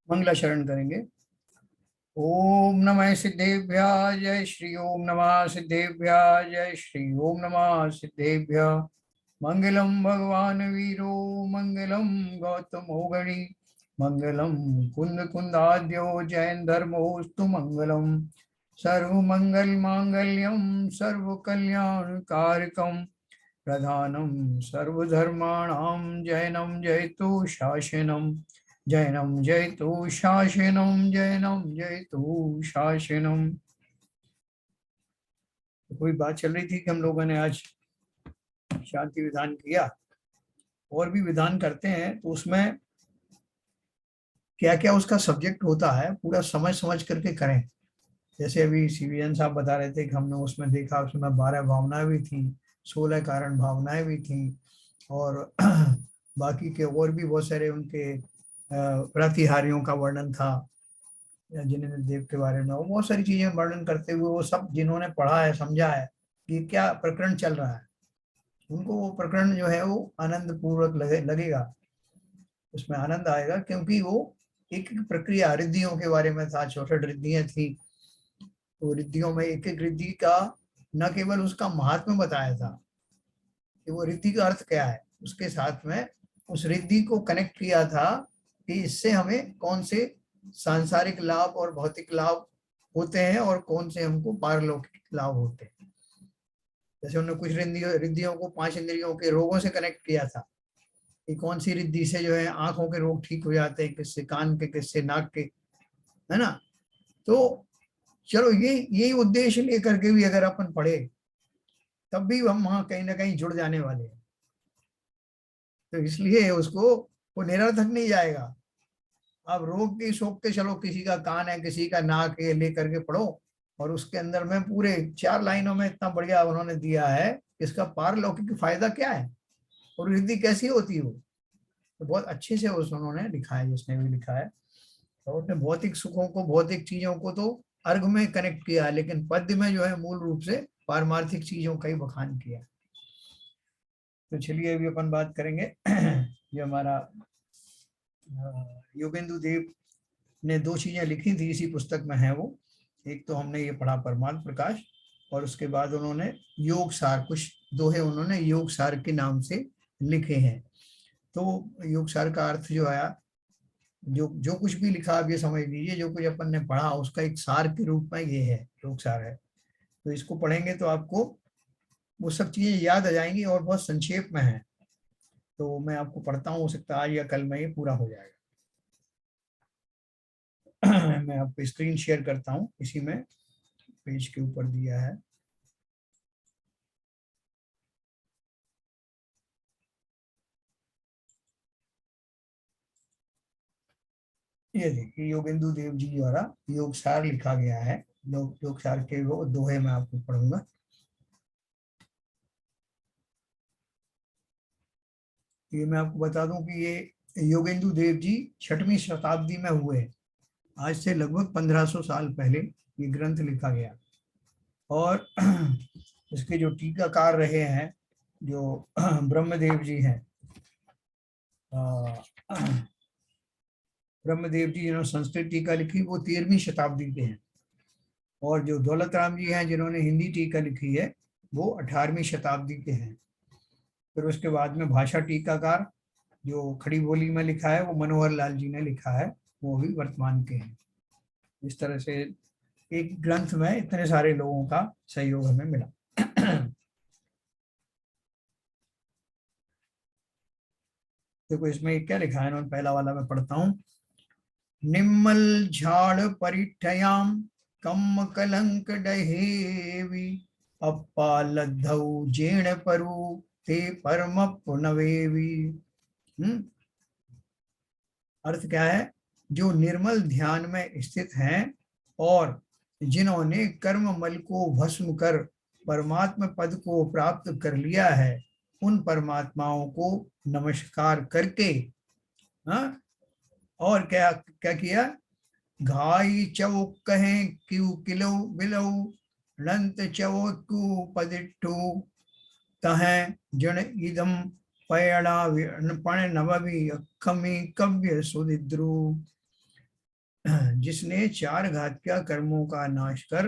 मंगलाचरण करेंगे। ओम नमः सिद्धेभ्यः जय श्री ओम नमः सिद्धेभ्यः जय श्री ओम नमः सिद्धेभ्यः। मंगलम भगवान वीरो मंगलम गौतमो गणी मंगलम कुंद कुंदाद्यो जैन धर्मोस्तु मंगलम। सर्व मंगल मांगल्यम सर्व कल्याण कारकम प्रधानम सर्वधर्माणां जैनम जयतु शासनम। जैनम जयतु शासनम जैनम जयतु शासनम। तो कोई बात चल रही थी कि हम लोगों ने आज शांति विधान किया, और भी विधान करते हैं तो उसमें क्या क्या उसका सब्जेक्ट होता है पूरा समझ समझ करके करें। जैसे अभी सीवीएन साहब बता रहे थे कि हमने उसमें देखा, उसमें 12 भावनाएं भी थी, 16 कारण भावनाएं भी थी, और बाकी के और भी बहुत सारे उनके प्रतिहारियों का वर्णन था, जिन्होंने देव के बारे में वो बहुत सारी चीजें वर्णन करते हुए, वो सब जिन्होंने पढ़ा है समझा है कि क्या प्रकरण चल रहा है, उनको वो प्रकरण जो है वो आनंद पूर्वक लगेगा, उसमें आनंद आएगा, क्योंकि वो एक एक प्रक्रिया रिद्धियों के बारे में था, 64 रिद्धियां थी। तो रिद्धियों में एक एक रिद्धि का न केवल उसका महात्म्य बताया था कि वो रिद्धि का अर्थ क्या है, उसके साथ में उस रिद्धि को कनेक्ट किया था कि इससे हमें कौन से सांसारिक लाभ और भौतिक लाभ होते हैं और कौन से हमको पारलौकिक लाभ होते हैं। जैसे उन्होंने कुछ रिद्धियों को 5 इंद्रियों के रोगों से कनेक्ट किया था कि कौन सी रिद्धि से जो है आंखों के रोग ठीक हो जाते हैं, किससे कान के, किससे नाक के, है ना। तो चलो ये यही उद्देश्य लेकर के भी अगर अपन पढ़े तब भी हम वहां कहीं ना कहीं जुड़ जाने वाले हैं। तो इसलिए उसको वो निरर्थक नहीं जाएगा। अब रोग की शोक के चलो किसी का कान है, किसी का नाक है, लेकर के पढ़ो, और उसके अंदर में पूरे 4 लाइनों में इतना बढ़िया उन्होंने दिया है इसका पारलौकिक फायदा क्या है और रिद्धि कैसी होती है। वो तो बहुत अच्छे से उन्होंने लिखा है, जिसने भी लिखा है। तो उसने भौतिक सुखों को, भौतिक चीजों को तो अर्घ में कनेक्ट किया है, लेकिन पद्य में जो है मूल रूप से पारमार्थिक चीजों का ही बखान किया। तो चलिए अभी अपन बात करेंगे जो हमारा योगेंदु देव ने 2 चीजें लिखी थी इसी पुस्तक में है वो। एक तो हमने ये पढ़ा परमार्थ प्रकाश, और उसके बाद उन्होंने योग सार, कुछ दोहे उन्होंने योग सार के नाम से लिखे हैं। तो योग सार का अर्थ जो है, जो जो कुछ भी लिखा आप ये समझ लीजिए, जो कुछ अपन ने पढ़ा उसका एक सार के रूप में ये है, योग सार है। तो इसको पढ़ेंगे तो आपको वो सब चीजें याद आ जाएंगी और बहुत संक्षेप में है। तो मैं आपको पढ़ता हूँ, हो सकता है आज या कल में ये पूरा हो जाएगा। मैं आपको स्क्रीन शेयर करता हूँ, इसी में पेज के ऊपर दिया है। ये देखिए योगेंदु देव जी द्वारा योग सार लिखा गया है। योग सार के वो दोहे मैं आपको पढ़ूंगा। ये मैं आपको बता दूं कि ये योगेंदु देव जी 6वीं शताब्दी में हुए, आज से लगभग 1500 साल पहले ये ग्रंथ लिखा गया। और इसके जो टीकाकार रहे हैं, जो ब्रह्मदेव जी हैं, ब्रह्मदेव जी जिन्होंने संस्कृत टीका लिखी वो 13वीं शताब्दी के हैं, और जो दौलत राम जी हैं जिन्होंने हिंदी टीका लिखी है वो 18वीं शताब्दी के हैं। फिर उसके बाद में भाषा टीकाकार जो खड़ी बोली में लिखा है वो मनोहर लाल जी ने लिखा है, वो भी वर्तमान के हैं। इस तरह से एक ग्रंथ में इतने सारे लोगों का सहयोग हमें मिला। देखो इसमें क्या लिखा है इन्होंने, पहला वाला मैं पढ़ता हूँ। निम्मल झाड़ परिठयाम कम कलंक डहेवी अप्पा लद्धौ जेण परु ते परम पुनवेवी। अर्थ क्या है? जो निर्मल ध्यान में स्थित हैं और जिन्होंने कर्म मल को भस्म कर परमात्मा पद को प्राप्त कर लिया है, उन परमात्माओं को नमस्कार करके, हाँ, और क्या क्या किया? घाई चौक कहें क्यू किलो बिलो नंत चौकू पदिट्ठु तहें जन इदम पयणा पण नववी अखमी कव्य सुदिद्रु। जिसने चार घातिका कर्मों का नाश कर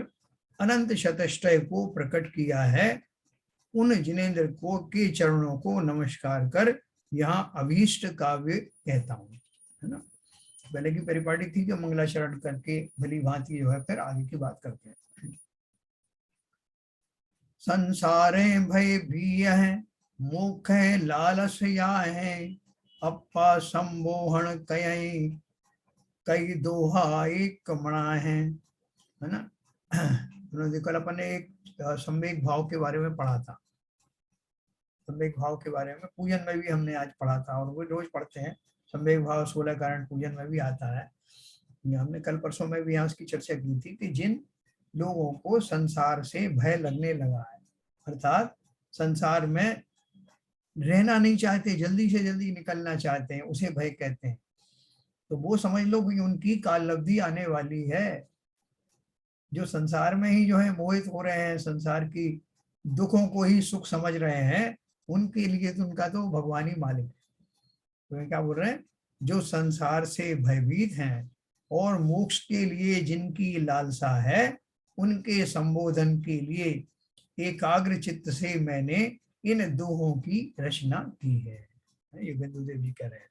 अनंत शतष्टय को प्रकट किया है, उन जिनेन्द्र को के चरणों को नमस्कार कर यहाँ अभीष्ट काव्य कहता हूँ, है ना। पहले की परिपाटी थी जो मंगलाचरण करके भली भांति जो है फिर आगे की बात करते हैं। संसारे भय भी है, मुख है लालस या है, अप्पा संबोहन कई कई दोहा एक मणा है ना। कल अपन ने एक सम्वेक भाव के बारे में पढ़ा था, सम्वेक भाव के बारे में पूजन में भी हमने आज पढ़ा था, और वो रोज पढ़ते हैं। सम्वेक भाव 16 कारण पूजन में भी आता है। हमने कल परसों में भी यहाँ उसकी चर्चा की थी कि जिन लोगों को संसार से भय लगने लगा है, अर्थात संसार में रहना नहीं चाहते, जल्दी से जल्दी निकलना चाहते हैं, उसे भय कहते हैं। तो वो समझ लो कि उनकी काल अवधि आने वाली है। जो संसार में ही जो है मोहित हो रहे हैं, संसार की दुखों को ही सुख समझ रहे हैं, उनके लिए तो उनका तो भगवान ही मालिक है। तो क्या बोल रहे हैं, जो संसार से भयभीत हैं और मोक्ष के लिए जिनकी लालसा है, उनके संबोधन के लिए एकाग्र चित्त से मैंने इन दोहों की रचना की है। ये बिंदुदेव जी कह रहे हैं।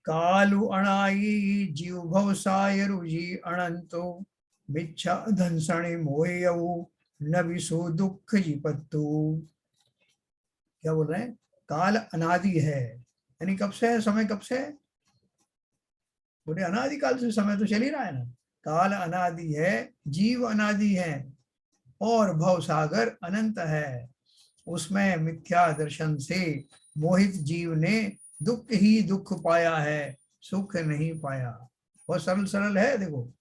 कालु अणाई जीव भव साय रुझी अनंतो, मिच्छा धनसणे मोयऊ न विसो दुख जीपत्तु। क्या बोल रहे हैं, काल अनादि है, यानी कब से है, समय कब से है, बोले अनादि काल से समय तो चल ही रहा है ना। काल अनादि है, जीव अनादि है, और भव सागर अनंत है। उसमें मिथ्या दर्शन से मोहित जीव ने दुख ही दुख पाया है, सुख नहीं पाया। बहुत सरल सरल है, देखो।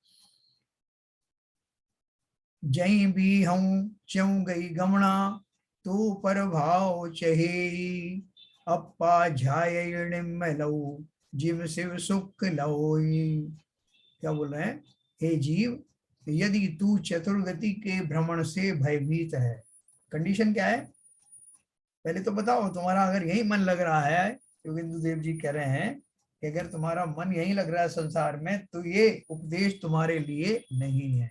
जई भी हूं च्यों गई गमना, तू पर भाव चहे, अप्पा झाय निम्मलौ जीव शिव सुख लोई। क्या बोल रहे हैं, हे जीव, यदि तू चतुर्गति के भ्रमण से भयभीत है, कंडीशन क्या है, पहले तो बताओ तुम्हारा अगर यही मन लग रहा है, क्योंकि बिंदुदेव जी कह रहे हैं कि अगर तुम्हारा मन यही लग रहा है संसार में, तो ये उपदेश तुम्हारे लिए नहीं है।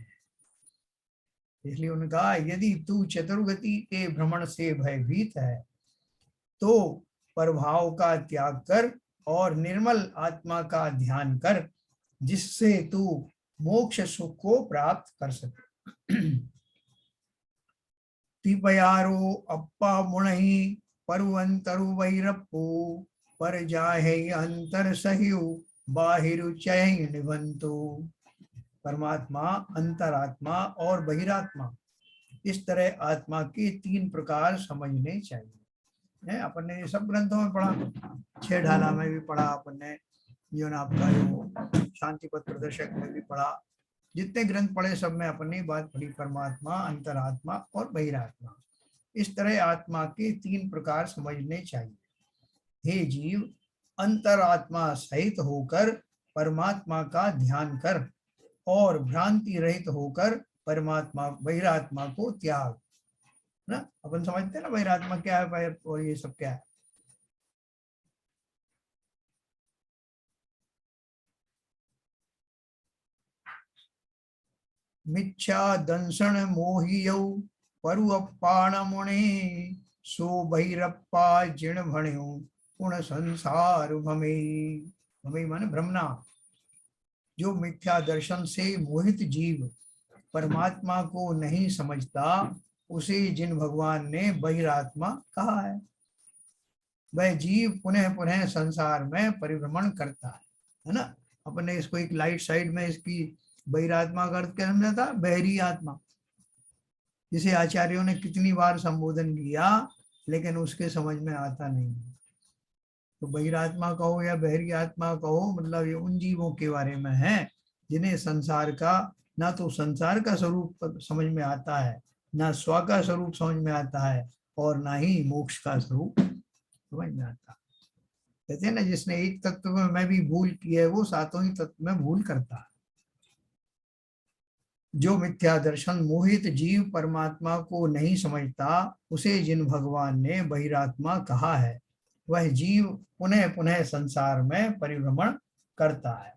इसलिए उन्होंने कहा यदि तू चतुर्गति के भ्रमण से भयभीत है तो प्रभाव का त्याग कर और निर्मल आत्मा का ध्यान कर, जिससे तू मोक्ष सुख को प्राप्त कर सके। तिपयारो अप्पा मुणहि परुअंतरु वैरप्पु, पर जाहे अंतर सहियु बाहिरु चय निबंतु। परमात्मा, अंतरात्मा और बहिरात्मा, इस तरह आत्मा के तीन प्रकार समझने चाहिए। अपन ने सब ग्रंथों में पढ़ा, 6 ढाला में भी पढ़ा अपन ने, जो ना आपका जो शांति पथ प्रदर्शक में भी पढ़ा, जितने ग्रंथ पढ़े सब में अपन ने बात पढ़ी, परमात्मा, अंतरात्मा और बहिरात्मा। इस तरह आत्मा के तीन प्रकार समझने चाहिए। हे जीव, अंतरात्मा सहित होकर परमात्मा का ध्यान कर और भ्रांति रहित होकर परमात्मा बहिरात्मा को त्याग ना। अपन समझते हैं ना बहिरात्मा क्या है और ये सब क्या है। मिच्छा दंसन मोहियौ परु अप्पाण मुने, सो बहिरप्पा जिण भण्यो पुण संसार भमे। भमे माने भ्रमना। जो मिथ्या दर्शन से मोहित जीव परमात्मा को नहीं समझता, उसे जिन भगवान ने बहिरात्मा कहा है, वह जीव पुनः पुनः संसार में परिभ्रमण करता है ना। अपने इसको एक लाइट साइड में इसकी बहिरात्मा का अर्थ क्या समझा था, बहरी आत्मा, जिसे आचार्यों ने कितनी बार संबोधन किया लेकिन उसके समझ में आता नहीं। तो बहिरात्मा कहो या बहरी आत्मा कहो, मतलब ये उन जीवों के बारे में है जिन्हें संसार का ना तो संसार का स्वरूप समझ में आता है, ना स्व का स्वरूप समझ में आता है, और ना ही मोक्ष का स्वरूप समझ में आता। कहते हैं ना, जिसने एक तत्व में भी भूल की है वो सातों ही तत्व में भूल करता है। जो मिथ्या दर्शन मोहित जीव परमात्मा को नहीं समझता, उसे जिन भगवान ने बहिरात्मा कहा है, वह जीव पुनः पुनः संसार में परिभ्रमण करता है।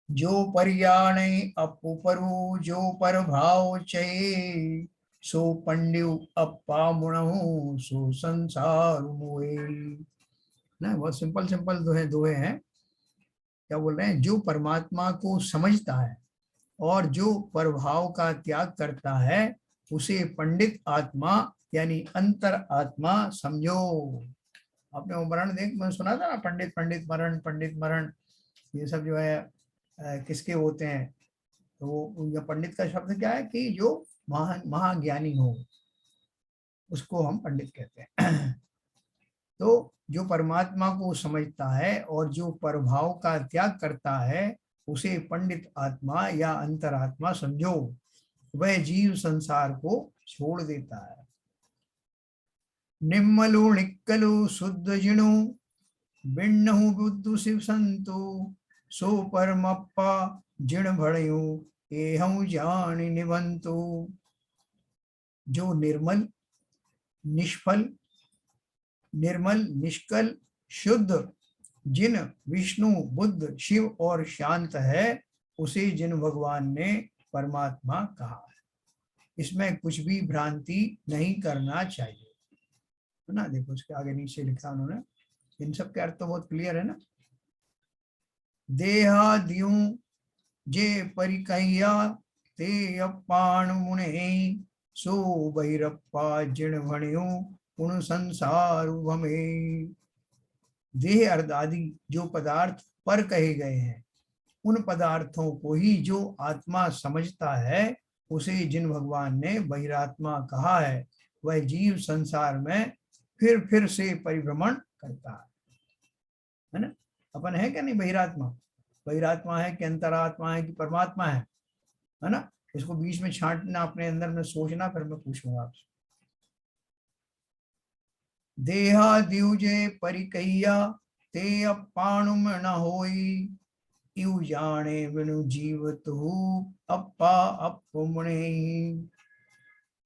जो पर्याणे अपुपरु जो पर भाव चये, सो पंड्यु अपा मुणहु सो संसार मोहे। ना बहुत सिंपल सिंपल दोहे दोहे हैं। क्या बोल रहे हैं? जो परमात्मा को समझता है और जो प्रभाव का त्याग करता है, उसे पंडित आत्मा यानी अंतर आत्मा समझो। आपने वो मरण देख मैं सुना था ना, पंडित पंडित मरण, पंडित मरण, ये सब जो है किसके होते हैं? तो वो ये पंडित का शब्द क्या है कि जो महाज्ञानी हो, उसको हम पंडित कहते हैं। तो जो परमात्मा को समझता है और जो प्रभाव का त्याग करता है, उसे पंडित आत्मा या अंतरात्मा समझो। वह जीव संसार को छोड़ देता है। निम्मलु निक्कलु शुद्ध जिणु बिन्नहु बुद्धु शिव संतो, सो परमप्पा जिण भणयु एहं जानि निबंतो। जो निर्मल निष्फल निर्मल निष्कल शुद्ध जिन विष्णु बुद्ध शिव और शांत है, उसे जिन भगवान ने परमात्मा कहा है। इसमें कुछ भी भ्रांति नहीं करना चाहिए, है ना। देखो उसके आगे नीचे लिखा उन्होंने, इन सब के अर्थ तो बहुत क्लियर है ना। देहाद्युं जे परिकह्या ते अपाण मुने, सो बहिरप्पा जिण भणियो पुन संसार भमे। देह अर्थ आदि जो पदार्थ पर कहे गए हैं, उन पदार्थों को ही जो आत्मा समझता है, उसे जिन भगवान ने बहिरात्मा कहा है, वह जीव संसार में फिर से परिभ्रमण करता है ना। अपन है क्या नहीं बहिरात्मा? बहिरात्मा है कि अंतरात्मा है कि परमात्मा है ना। इसको बीच में छांटना, अपने अंदर में सोचना, फिर मैं पूछूंगा आपसे। देहाद्युजे परिकैया ते अपाणुम न होई, इउ जाने बिनु जीवत हु अप्पा अपुमणे।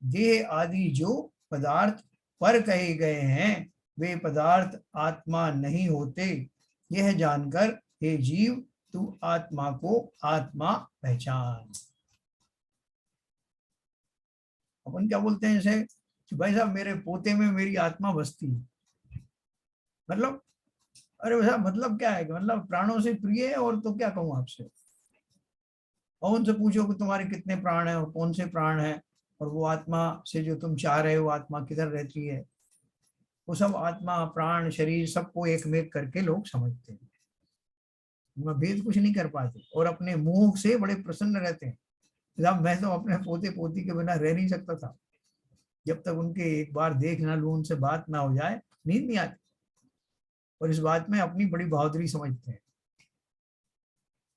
देह आदि जो पदार्थ पर कहे गए हैं, वे पदार्थ आत्मा नहीं होते। यह जानकर हे जीव, तू आत्मा को आत्मा पहचान। अपन क्या बोलते हैं जैसे कि भाई साहब मेरे पोते में मेरी आत्मा बसती है, मतलब अरे वैसा मतलब क्या है कि मतलब प्राणों से प्रिय है, और तो क्या कहूँ आपसे। और उनसे पूछो कि तुम्हारे कितने प्राण हैं और कौन से प्राण हैं, और वो आत्मा से जो तुम चाह रहे हो आत्मा किधर रहती है, वो सब आत्मा प्राण शरीर सबको एक में करके लोग समझते हैं, उनमें भेद कुछ नहीं कर पाते, और अपने मुंह से बड़े प्रसन्न रहते हैं। जब मैं तो अपने पोते पोती के बिना रह नहीं सकता था, जब तक उनके एक बार देख ना लूं, उनसे बात ना हो जाए, नींद नहीं आती। और इस बात में अपनी बड़ी बहादुरी समझते हैं।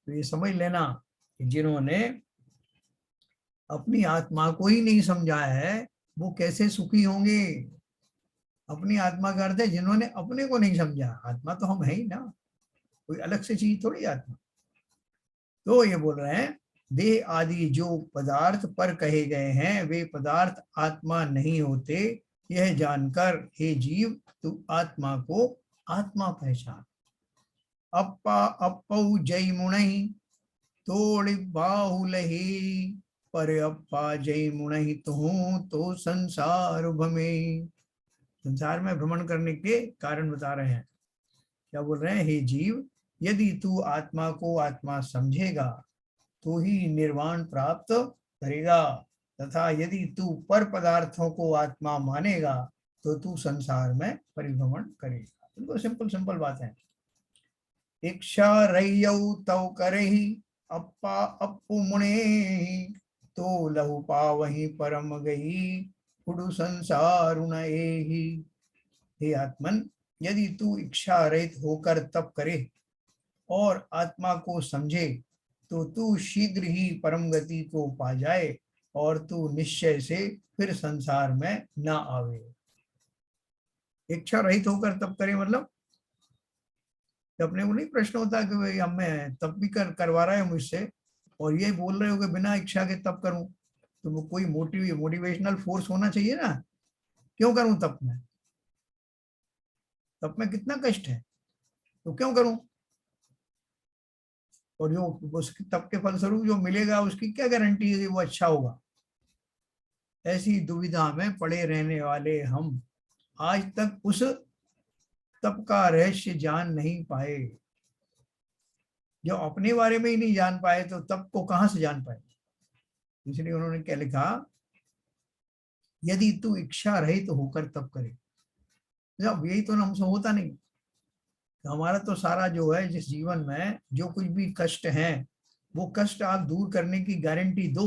तो ये समझ लेना कि जिन्होंने अपनी आत्मा को ही नहीं समझा है, वो कैसे सुखी होंगे। अपनी आत्मा का अर्थ है जिन्होंने अपने को नहीं समझा। आत्मा तो हम है ही ना, कोई अलग से चीज थोड़ी आत्मा। तो ये बोल रहे हैं देह आदि जो पदार्थ पर कहे गए हैं, वे पदार्थ आत्मा नहीं होते। यह जानकर हे जीव, तू आत्मा को आत्मा पहचान। अप्पा अपौ जय मुणहि तोड़ि बाहुलहि, पर अप्पा जय मुणहि तो संसार भमे। संसार में भ्रमण करने के कारण बता रहे हैं। क्या बोल रहे हैं? हे जीव, यदि तू आत्मा को आत्मा समझेगा तो ही निर्वाण प्राप्त करेगा, तथा यदि तू पर पदार्थों को आत्मा मानेगा तो तू संसार में परिभ्रमण करेगा। बिल्कुल सिंपल सिंपल बात है। इच्छा रय्यौ तव करहि अप्पा अप्पु मुने, तो लहु पावहि परम गई उडु संसार एहि। हे आत्मन, यदि तू इच्छा रहित होकर तप करे और आत्मा को समझे, तो तू शीघ्र ही परम गति को पा जाए, और तू निश्चय से फिर संसार में ना आवे। इच्छा रहित होकर तप करे मतलब अपने को नहीं प्रश्न होता कि भाई अब मैं तप भी करवा रहा है मुझसे, और ये बोल रहे हो कि बिना इच्छा के तप करूं, तो वो कोई मोटिवेशनल फोर्स होना चाहिए ना। क्यों करूं तप में? तप में कितना कष्ट है, तो क्यों करूं? और जो उसके तप के फलस्वरूप जो मिलेगा उसकी क्या गारंटी है कि वो अच्छा होगा। ऐसी दुविधा में पड़े रहने वाले हम आज तक उस तप का रहस्य जान नहीं पाए। जो अपने बारे में ही नहीं जान पाए तो तप को कहां से जान पाए। इसलिए उन्होंने क्या लिखा, यदि तू इच्छा रहित तो होकर तप करे। जब यही तो हमसे होता नहीं। हमारा तो सारा जो है जिस जीवन में जो कुछ भी कष्ट है वो कष्ट आप दूर करने की गारंटी दो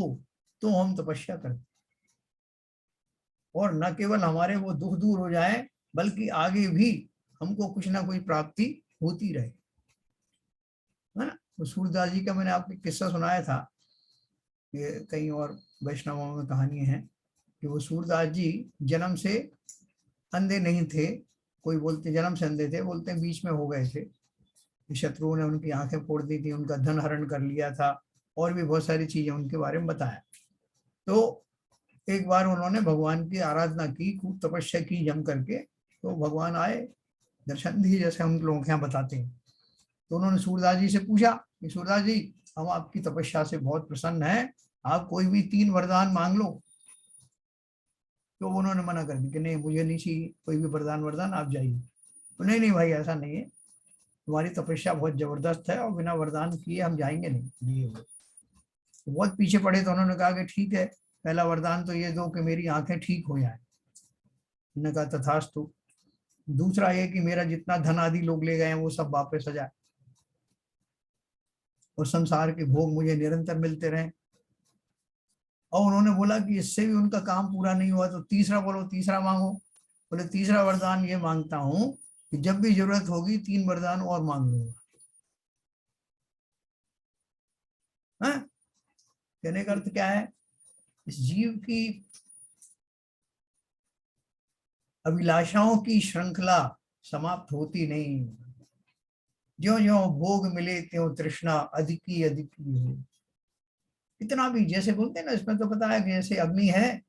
तो हम तपस्या करते, और न केवल हमारे वो दुख दूर हो जाए बल्कि आगे भी हमको कुछ ना कुछ प्राप्ति होती रहे, है ना। तो सूरदास जी का मैंने आपको किस्सा सुनाया था, ये कई और वैष्णवों में कहानी है कि वो सूरदास जी जन्म से अंधे नहीं थे। कोई बोलते जन्म से अंधे थे, बोलते हैं बीच में हो गए थे, शत्रुओं ने उनकी आंखें फोड़ दी थी, उनका धन हरण कर लिया था, और भी बहुत सारी चीजें उनके बारे में बताया। तो एक बार उन्होंने भगवान की आराधना की, खूब तपस्या की जम करके, तो भगवान आए, दर्शन दिए जैसे हम लोगों के यहाँ बताते हैं। तो उन्होंने सूरदास जी से पूछा कि सूरदास जी, हम आपकी तपस्या से बहुत प्रसन्न हैं, आप कोई भी 3 वरदान मांग लो। तो उन्होंने मना कर दी कि नहीं, मुझे नहीं चाहिए कोई भी वरदान, वरदान आप जाइए। तो नहीं नहीं भाई, ऐसा नहीं है, तुम्हारी तपस्या बहुत जबरदस्त है और बिना वरदान किए हम जाएंगे नहीं लिए हुए। तो बहुत पीछे पड़े तो उन्होंने कहा कि ठीक है, पहला वरदान तो ये दो कि मेरी आंखें ठीक हो जाए। उन्होंने कहा तथास्तु। दूसरा ये कि मेरा जितना धन आदि लोग ले गए हैं वो सब वापस आ जाए और संसार के भोग मुझे निरंतर मिलते रहें। और उन्होंने बोला कि इससे भी उनका काम पूरा नहीं हुआ तो तीसरा बोलो, तीसरा मांगो। बोले तीसरा वरदान ये मांगता हूं कि जब भी जरूरत होगी 3 वरदान और मांग लूंगा। हाँ? कहने का अर्थ क्या है, इस जीव की अभिलाषाओं की श्रृंखला समाप्त होती नहीं। ज्यो ज्यो भोग मिले त्यों तृष्णा अधिकी अधिकी हो। इतना भी जैसे बोलते हैं ना, इसमें तो पता है कि जैसे अग्नि है,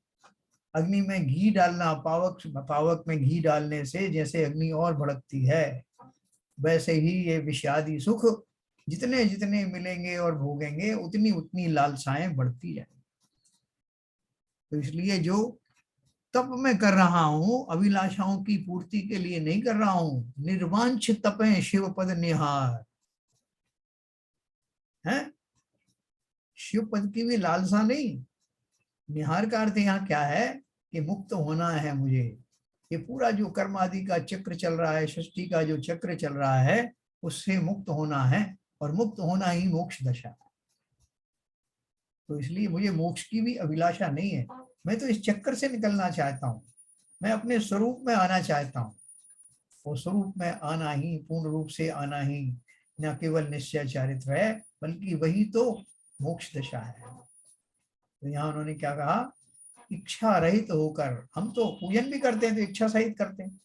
अग्नि में घी डालना, पावक पावक में घी डालने से जैसे अग्नि और भड़कती है, वैसे ही ये विषादी सुख जितने जितने मिलेंगे और भोगेंगे उतनी उतनी लालसाएं बढ़ती जाएंगी। तो इसलिए जो तप मैं कर रहा हूं अभिलाषाओं की पूर्ति के लिए नहीं कर रहा हूं, निर्वांछ तपें शिव पद निहार है। शिव पद की भी लालसा नहीं, निहार का अर्थ यहाँ क्या है कि मुक्त होना है मुझे। ये पूरा जो कर्म आदि का चक्र चल रहा है, सृष्टि का जो चक्र चल रहा है, उससे मुक्त होना है, और मुक्त होना ही मोक्ष दशा है। तो इसलिए मुझे मोक्ष की भी अभिलाषा नहीं है, मैं तो इस चक्कर से निकलना चाहता हूँ, मैं अपने स्वरूप में आना चाहता हूँ। और स्वरूप में आना ही, पूर्ण रूप से आना ही न केवल निश्चय चारित्र है बल्कि वही तो मोक्ष दशा है। तो यहाँ उन्होंने क्या कहा, इच्छा रहित होकर, हम तो पूजन भी करते हैं तो इच्छा सहित करते हैं।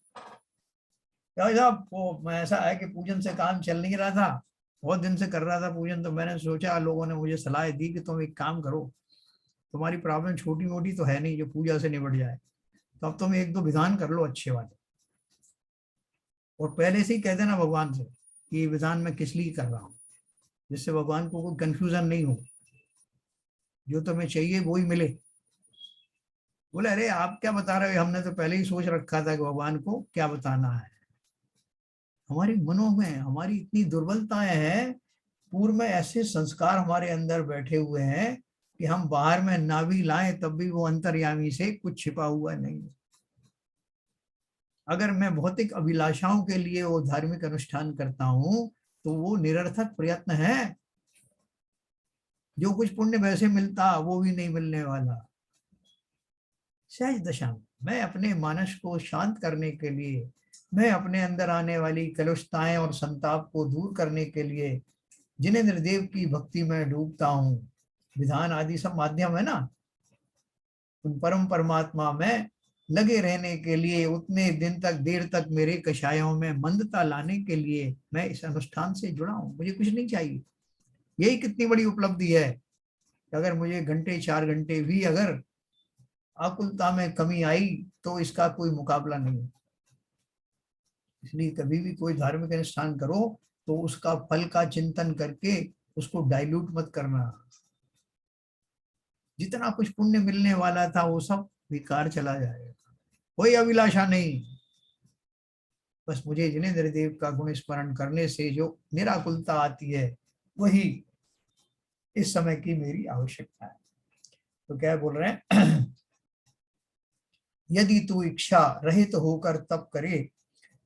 साहब वो ऐसा है कि पूजन से काम चल नहीं रहा था, बहुत दिन से कर रहा था पूजन, तो मैंने सोचा, लोगों ने मुझे सलाह दी कि तुम एक काम करो, तुम्हारी प्रॉब्लम छोटी मोटी तो है नहीं जो पूजा से निपट जाए, तो अब तुम 1-2 विधान कर लो अच्छे वाले, और पहले से ही कह देना भगवान से कि ये विधान मैं किस लिए कर रहा हूँ, जिससे भगवान को कोई कंफ्यूजन नहीं हो, जो तुम्हें चाहिए वो ही मिले। बोले अरे आप क्या बता रहे हो, हमने तो पहले ही सोच रखा था कि भगवान को क्या बताना है। हमारे मनों में हमारी इतनी दुर्बलताएं हैं, पूर्व में ऐसे संस्कार हमारे अंदर बैठे हुए हैं कि हम बाहर में ना भी लाएं तब भी वो अंतर्यामी से कुछ छिपा हुआ नहीं। अगर मैं भौतिक अभिलाषाओं के लिए वो धार्मिक अनुष्ठान करता हूं तो वो निरर्थक प्रयत्न है, जो कुछ पुण्य वैसे मिलता वो भी नहीं मिलने वाला। सहज दशा में मैं अपने मानस को शांत करने के लिए, मैं अपने अंदर आने वाली कलुषताएं और संताप को दूर करने के लिए जिनेंद्र देव की भक्ति में डूबता हूँ। विधान आदि सब माध्यम है ना, उन परम परमात्मा में लगे रहने के लिए, उतने दिन तक देर तक मेरे कषायों में मंदता लाने के लिए मैं इस अनुष्ठान से जुड़ा हूँ। मुझे कुछ नहीं चाहिए। यही कितनी बड़ी उपलब्धि है कि अगर मुझे घंटे 4 घंटे भी अगर आकुलता में कमी आई तो इसका कोई मुकाबला नहीं। इसलिए कभी भी कोई धार्मिक अनुष्ठान करो तो उसका फल का चिंतन करके उसको डाइल्यूट मत करना। जितना कुछ पुण्य मिलने वाला था वो सब बेकार चला जाएगा, कोई अभिलाषा नहीं। बस मुझे जिनेंद्र देव का गुण स्मरण करने से जो निराकुलता आती है वही इस समय की मेरी आवश्यकता है। तो क्या बोल रहे हैं, यदि तू इच्छा रहित होकर तप करे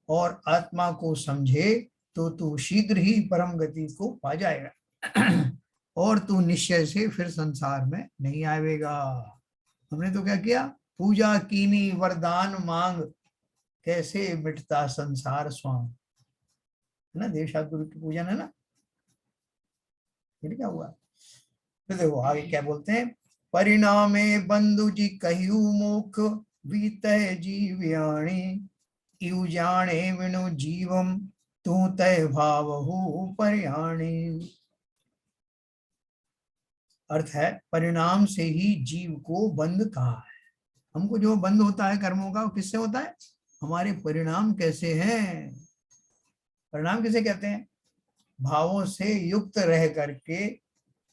और आत्मा को समझे तो तू शीघ्र ही परम गति को पा जाएगा और तू निश्चय से फिर संसार में नहीं आएगा। हमने तो क्या किया, पूजा कीनी वरदान मांग, कैसे मिटता संसार स्वांग, है ना, देवशास्त्र गुरु की पूजन है ना। फिर क्या हुआ, तो देखो आगे क्या बोलते हैं, परिणामे बंधु जी कहू मुख बीत जीवयाणी, यू जाने विनु जीवम तू तय भावहु पर्याणी। अर्थ है, परिणाम से ही जीव को बंध कहा है। हमको जो बंध होता है कर्मों का वो किससे होता है, हमारे परिणाम कैसे हैं। परिणाम किसे कहते हैं, भावों से युक्त रह करके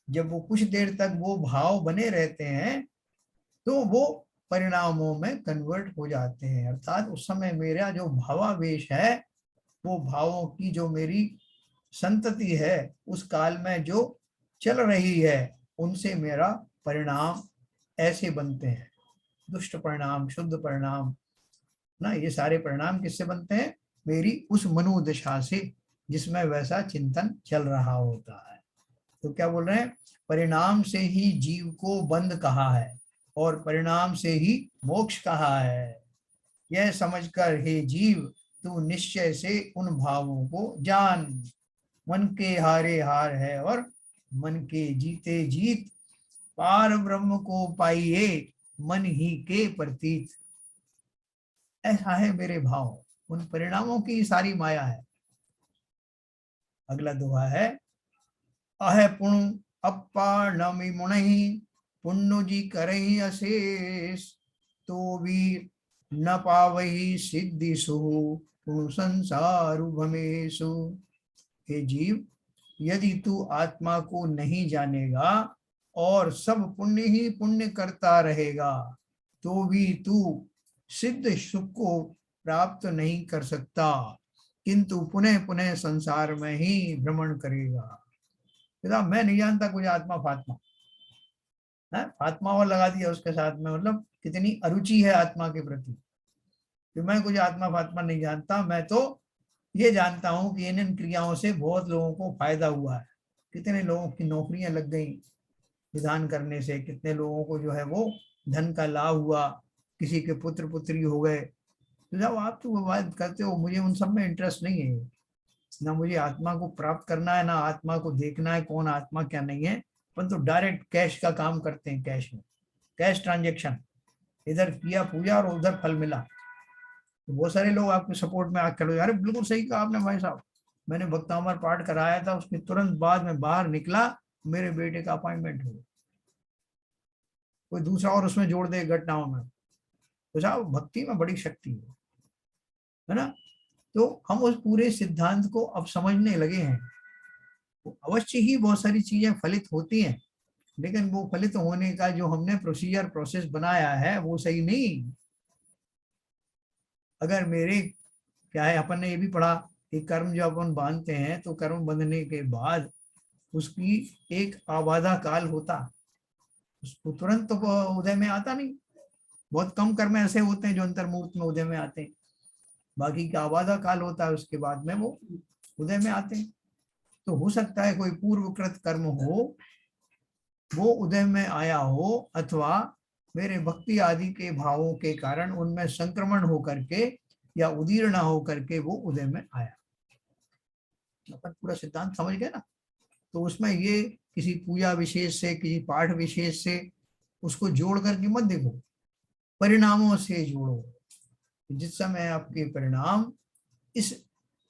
जब वो कुछ देर तक वो भाव बने रहते हैं तो वो परिणामों में कन्वर्ट हो जाते हैं। अर्थात उस समय मेरा जो भावावेश है, वो भावों की जो मेरी संतति है उस काल में जो चल रही है, उनसे मेरा परिणाम ऐसे बनते हैं, दुष्ट परिणाम शुद्ध परिणाम ना, ये सारे परिणाम किससे बनते हैं, मेरी उस मनोदशा से जिसमें वैसा चिंतन चल रहा होता है। तो क्या बोल रहे हैं, परिणाम से ही जीव को बंध कहा है और परिणाम से ही मोक्ष कहा है। यह समझकर हे जीव तू निश्चय से उन भावों को जान, मन के हारे हार है और मन के जीते जीत, पार ब्रह्म को पाइए मन ही के प्रतीत। ऐसा है मेरे भाव, उन परिणामों की सारी माया है। अगला दोहा है, अह पुण्य अप्पा नमि मुनि, पुण्य जी करही अशेष, तो भी न पावही सिद्धि सु, पुण्य संसार भमेशु। हे जीव, यदि तू आत्मा को नहीं जानेगा और सब पुण्य ही पुण्य करता रहेगा तो भी तू सिद्ध सुख को प्राप्त नहीं कर सकता, किंतु पुनः पुनः संसार में ही भ्रमण करेगा। मैं नहीं जानता कुछ आत्मा फात्मा है, फात्मा और लगा दिया उसके साथ में, मतलब कितनी अरुचि है आत्मा के प्रति कि मैं कुछ आत्मा फात्मा नहीं जानता। मैं तो ये जानता हूं कि इन क्रियाओं से बहुत लोगों को फायदा हुआ है, कितने लोगों की नौकरियां लग गई विधान करने से, कितने लोगों को जो है वो धन का लाभ हुआ, किसी के पुत्र पुत्री हो गए। तो जब आप तो बात करते हो, मुझे उन सब में इंटरेस्ट नहीं है, ना मुझे आत्मा को प्राप्त करना है, ना आत्मा को देखना है कौन आत्मा क्या नहीं है, परंतु डायरेक्ट कैश का काम करते हैं, कैश में कैश ट्रांजेक्शन, इधर किया पूजा और उधर फल मिला। तो बहुत सारे लोग आपके सपोर्ट में आकर खड़े, अरे बिल्कुल सही कहा आपने भाई साहब, मैंने भक्तामर पाठ कराया था, उसके तुरंत बाद में बाहर निकला, मेरे बेटे का अपॉइंटमेंट हो, कोई दूसरा और उसमें जोड़ दे घटनाओं में। तो साहब भक्ति में बड़ी शक्ति है ना। तो हम उस पूरे सिद्धांत को अब समझने लगे हैं। तो अवश्य ही बहुत सारी चीजें फलित होती हैं, लेकिन वो फलित होने का जो हमने प्रोसीजर प्रोसेस बनाया है वो सही नहीं। अगर मेरे क्या है, अपन ने ये भी पढ़ा कि कर्म जो अपन बांधते हैं तो कर्म बंधने के बाद उसकी एक आबादा काल होता, उसको तुरंत तो उदय में आता नहीं। बहुत कम कर्म ऐसे होते हैं जो अंतर्मूर्त में उदय में आते हैं, बाकी का आबादा काल होता है, उसके बाद में वो उदय में आते हैं। तो हो सकता है कोई पूर्वकृत कर्म हो वो उदय में आया हो, अथवा मेरे भक्ति आदि के भावों के कारण उनमें संक्रमण हो करके या उदीर्ण हो करके वो उदय में आया। अपन पूरा सिद्धांत समझ गए ना। तो उसमें ये किसी पूजा विशेष से, किसी पाठ विशेष से उसको जोड़ करके मत देखो, परिणामों से जोड़ो। जिस समय आपके परिणाम इस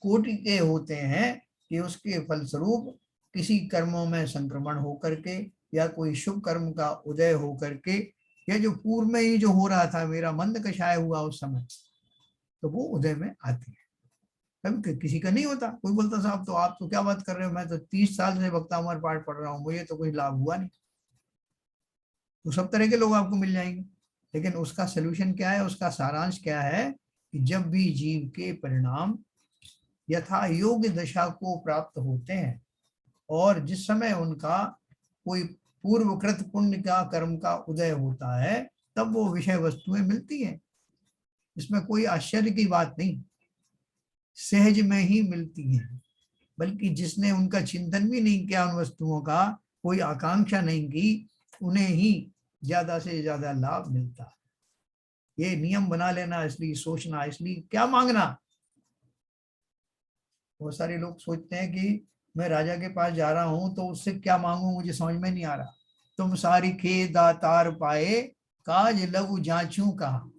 कोटि के होते हैं कि उसके फलस्वरूप किसी कर्मों में संक्रमण हो करके या कोई शुभ कर्म का उदय हो करके, या जो पूर्व में ही जो हो रहा था मेरा मंद कषाय हुआ उस समय, तो वो उदय में आती है। कभी किसी का नहीं होता। कोई बोलता साहब तो आप तो क्या बात कर रहे हो, मैं तो 30 साल से वक्तामर पाठ पढ़ रहा हूँ, मुझे तो कोई लाभ हुआ नहीं। तो सब तरह के लोग आपको मिल जाएंगे, लेकिन उसका सलूशन क्या है, उसका सारांश क्या है कि जब भी जीव के परिणाम यथा योग्य दशा को प्राप्त होते हैं और जिस समय उनका कोई पूर्वकृत पुण्य का कर्म का उदय होता है, तब वो विषय वस्तुएं मिलती हैं। इसमें कोई आश्चर्य की बात नहीं, सहज में ही मिलती हैं। बल्कि जिसने उनका चिंतन भी नहीं किया, उन वस्तुओं का कोई आकांक्षा नहीं की, उन्हें ही ज्यादा से ज्यादा लाभ मिलता है। ये नियम बना लेना, इसलिए सोचना, इसलिए क्या मांगना। बहुत सारे लोग सोचते हैं कि मैं राजा के पास जा रहा हूं तो उससे क्या मांगू, मुझे समझ में नहीं आ रहा। तुम सारी खे दातार पाए, काज लघु जांचू कहा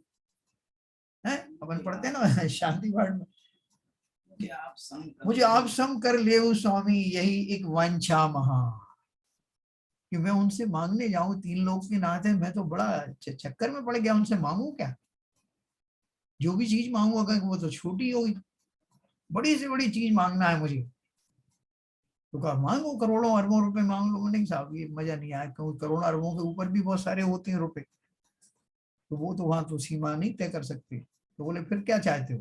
है, अपन पढ़ते हैं ना शांति पाठ में, मुझे आप सम कर ले स्वामी, यही एक वांछा महा। कि मैं उनसे मांगने जाऊं, 3 लोग के नाते मैं तो बड़ा चक्कर में पड़ गया, उनसे मांगू क्या। जो भी चीज मांगू अगर वो तो छोटी होगी, बड़ी से बड़ी चीज मांगना है मुझे तो कहा मांगो, करोड़ों अरबों रुपए मांग लो। नहीं साहब ये मजा नहीं आया, क्योंकि करोड़ों अरबों के ऊपर भी बहुत सारे होते हैं रुपए, तो वो तो वहां तो सीमा नहीं तय कर सकते। तो बोले फिर क्या चाहते हो।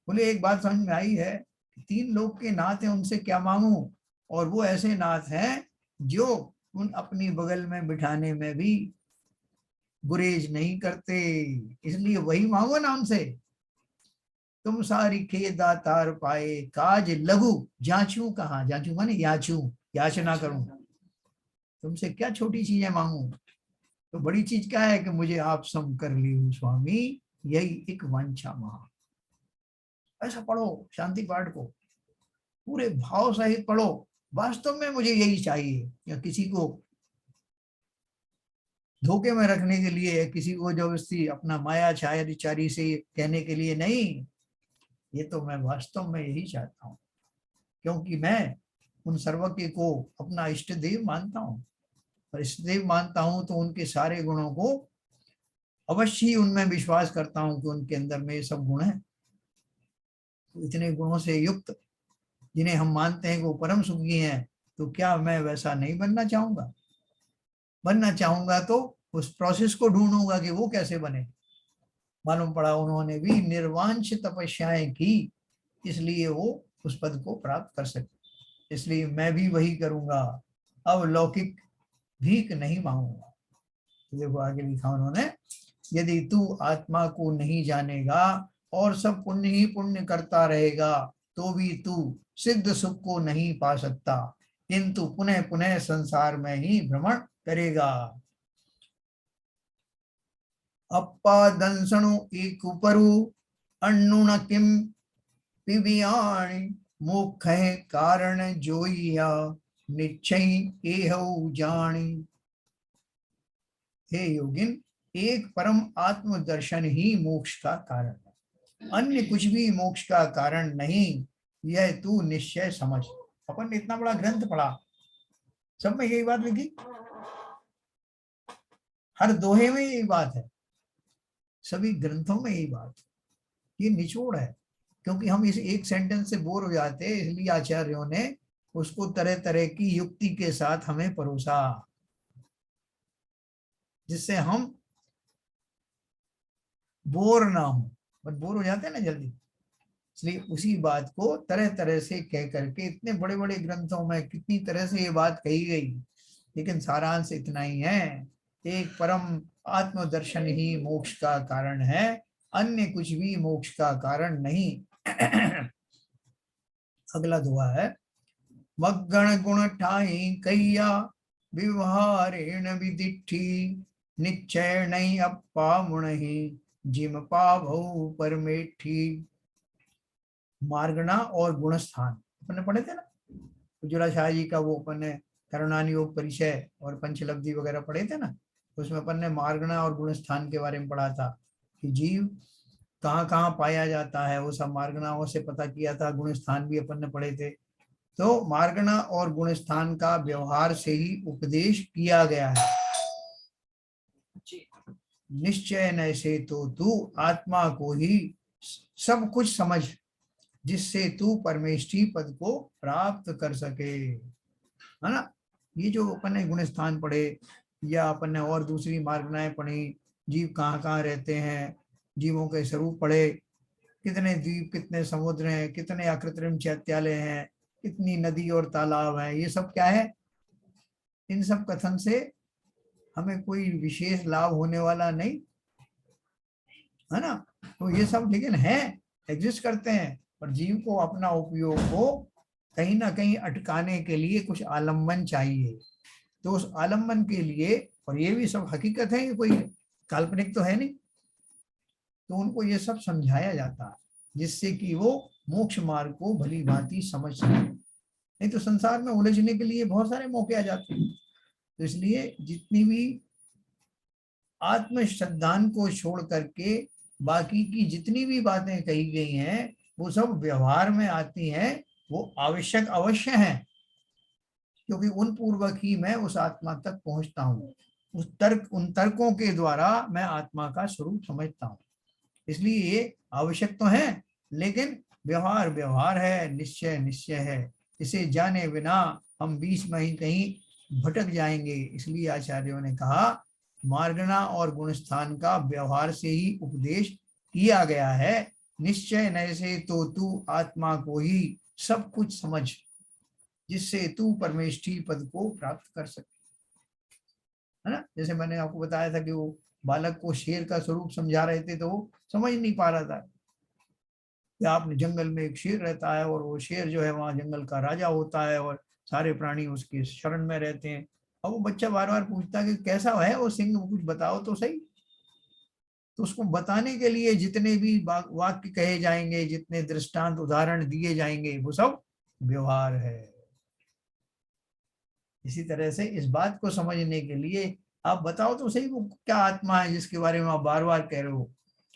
बोले एक बात समझ में आई है, 3 लोग के नाथ हैं, उनसे क्या मांगू। और वो ऐसे नाथ हैं जो उन अपनी बगल में बिठाने में भी गुरेज नहीं करते, इसलिए वही मांगो ना उनसे। तुम सारी खे दातार पाए, काज लघु जांचू कहा, जांचू माने याचू, याचना करूं, तुमसे क्या छोटी चीजें मांगू। तो बड़ी चीज क्या है कि मुझे आप सम कर ली स्वामी, यही एक वांछा महा। ऐसा पढ़ो शांति पाठ को, पूरे भाव सहित पढ़ो, वास्तव में मुझे यही चाहिए। या किसी को धोखे में रखने के लिए, किसी को जबरदस्ती अपना माया छायाचारी से कहने के लिए नहीं, ये तो मैं वास्तव में यही चाहता हूँ, क्योंकि मैं उन सर्वज्ञ को अपना इष्ट देव मानता हूँ। और इष्ट देव मानता हूँ तो उनके सारे गुणों को अवश्य ही उनमें विश्वास करता हूँ कि उनके अंदर में ये सब गुण है। तो इतने गुणों से युक्त जिन्हें हम मानते हैं कि वो परम सुखी हैं, तो क्या मैं वैसा नहीं बनना चाहूंगा। बनना चाहूंगा तो उस प्रोसेस को ढूंढूंगा कि वो कैसे बने। मालूम पड़ा उन्होंने भी निर्वांछ तपस्याएं की, इसलिए वो उस पद को प्राप्त कर सके। इसलिए मैं भी वही करूंगा, अब लौकिक भीख नहीं मांगूंगा। तो देखो आगे लिखा उन्होंने, यदि तू आत्मा को नहीं जानेगा और सब पुण्य ही पुण्य करता रहेगा, तो भी तू सिद्ध सुख को नहीं पा सकता, किंतु पुनः पुनः संसार में ही भ्रमण करेगा। अप्पा दंसणु एक उपरु, अन्नुण किम पिबियाणि, मुख कारण जोइया, निश्चय एहु जानी। हे योगिन, एक परम आत्म दर्शन ही मोक्ष का कारण है, अन्य कुछ भी मोक्ष का कारण नहीं, यह तू निश्चय समझ। अपन ने इतना बड़ा ग्रंथ पढ़ा, सब में यही बात लिखी, हर दोहे में यही बात है, सभी ग्रंथों में यही बात, ये निचोड़ है। क्योंकि हम इस एक सेंटेंस से बोर हो जाते हैं, इसलिए आचार्यों ने उसको तरह तरह की युक्ति के साथ हमें परोसा, जिससे हम बोर ना हो। बट बोर हो जाते हैं ना जल्दी, इसलिए उसी बात को तरह तरह से कह करके, इतने बड़े बड़े ग्रंथों में कितनी तरह से ये बात कही गई, लेकिन सारांश इतना ही है, एक परम आत्मदर्शन ही मोक्ष का कारण है, अन्य कुछ भी मोक्ष का कारण नहीं। अगला दुआ है, मग्गण गुण ठाई कैया, व्यवहारेण विदिठी, निश्चय नहीं अप्पा मुणहि, जिम पाभौ परमेठी। मार्गणा और गुणस्थान अपन ने पढ़े थे ना, उज्ज्वला शाह जी का वो अपन ने करुणानियोग परिचय और पंचलब्धि वगैरह पढ़े थे ना, उसमें अपन ने मार्गणा और गुणस्थान के बारे में पढ़ा था कि जीव कहाँ कहाँ पाया जाता है, वो सब मार्गणाओं से पता किया था। गुणस्थान भी अपन ने पढ़े थे। तो मार्गणा और गुणस्थान का व्यवहार से ही उपदेश किया गया है। निश्चय न से तो तू आत्मा को ही सब कुछ समझ, जिससे तू परमेष्ठी पद को प्राप्त कर सके, है ना। ये जो अपन ने गुण स्थान पढ़े या अपन ने और दूसरी मार्गनाएं पढ़ी, जीव कहाँ कहाँ रहते हैं, जीवों के स्वरूप पढ़े, कितने द्वीप कितने समुद्र हैं, कितने अकृत्रिम चैत्यालय हैं, कितनी नदी और तालाब हैं, ये सब क्या है, इन सब कथन से हमें कोई विशेष लाभ होने वाला नहीं, है ना। तो ये सब लेकिन है, एग्जिस्ट करते हैं, पर जीव को अपना उपयोग को कहीं ना कहीं अटकाने के लिए कुछ आलम्बन चाहिए। तो उस आलम्बन के लिए, और ये भी सब हकीकत है, ये कोई काल्पनिक तो है नहीं, तो उनको ये सब समझाया जाता है जिससे कि वो मोक्ष मार्ग को भली भांति समझ सके। नहीं तो संसार में उलझने के लिए बहुत सारे मौके आ जाते हैं। तो इसलिए जितनी भी आत्म श्रद्धान को छोड़ करके बाकी की जितनी भी बातें कही गई हैं वो सब व्यवहार में आती हैं, वो आवश्यक अवश्य हैं, क्योंकि उन पूर्वक ही मैं उस आत्मा तक पहुंचता हूँ। उन तर्कों के द्वारा मैं आत्मा का स्वरूप समझता हूँ। इसलिए ये आवश्यक तो है, लेकिन व्यवहार व्यवहार है, निश्चय निश्चय है। इसे जाने बिना हम बीच में ही कहीं भटक जाएंगे। इसलिए आचार्यों ने कहा मार्गना और गुणस्थान का व्यवहार से ही उपदेश किया गया है। निश्चय नय से तो तू आत्मा को ही सब कुछ समझ, जिससे तू परमेष्ठी पद को प्राप्त कर सके, है ना। जैसे मैंने आपको बताया था कि वो बालक को शेर का स्वरूप समझा रहे थे, तो वो समझ नहीं पा रहा था कि आपने जंगल में एक शेर रहता है और वो शेर जो है वहां जंगल का राजा होता है और सारे प्राणी उसके शरण में रहते हैं। और वो बच्चा बार बार पूछता है कि कैसा है वो सिंह, कुछ बताओ तो सही। तो उसको बताने के लिए जितने भी वाक्य कहे जाएंगे, जितने दृष्टांत उदाहरण दिए जाएंगे, वो सब व्यवहार है। इसी तरह से इस बात को समझने के लिए आप बताओ तो सही वो क्या आत्मा है जिसके बारे में आप बार बार कह रहे हो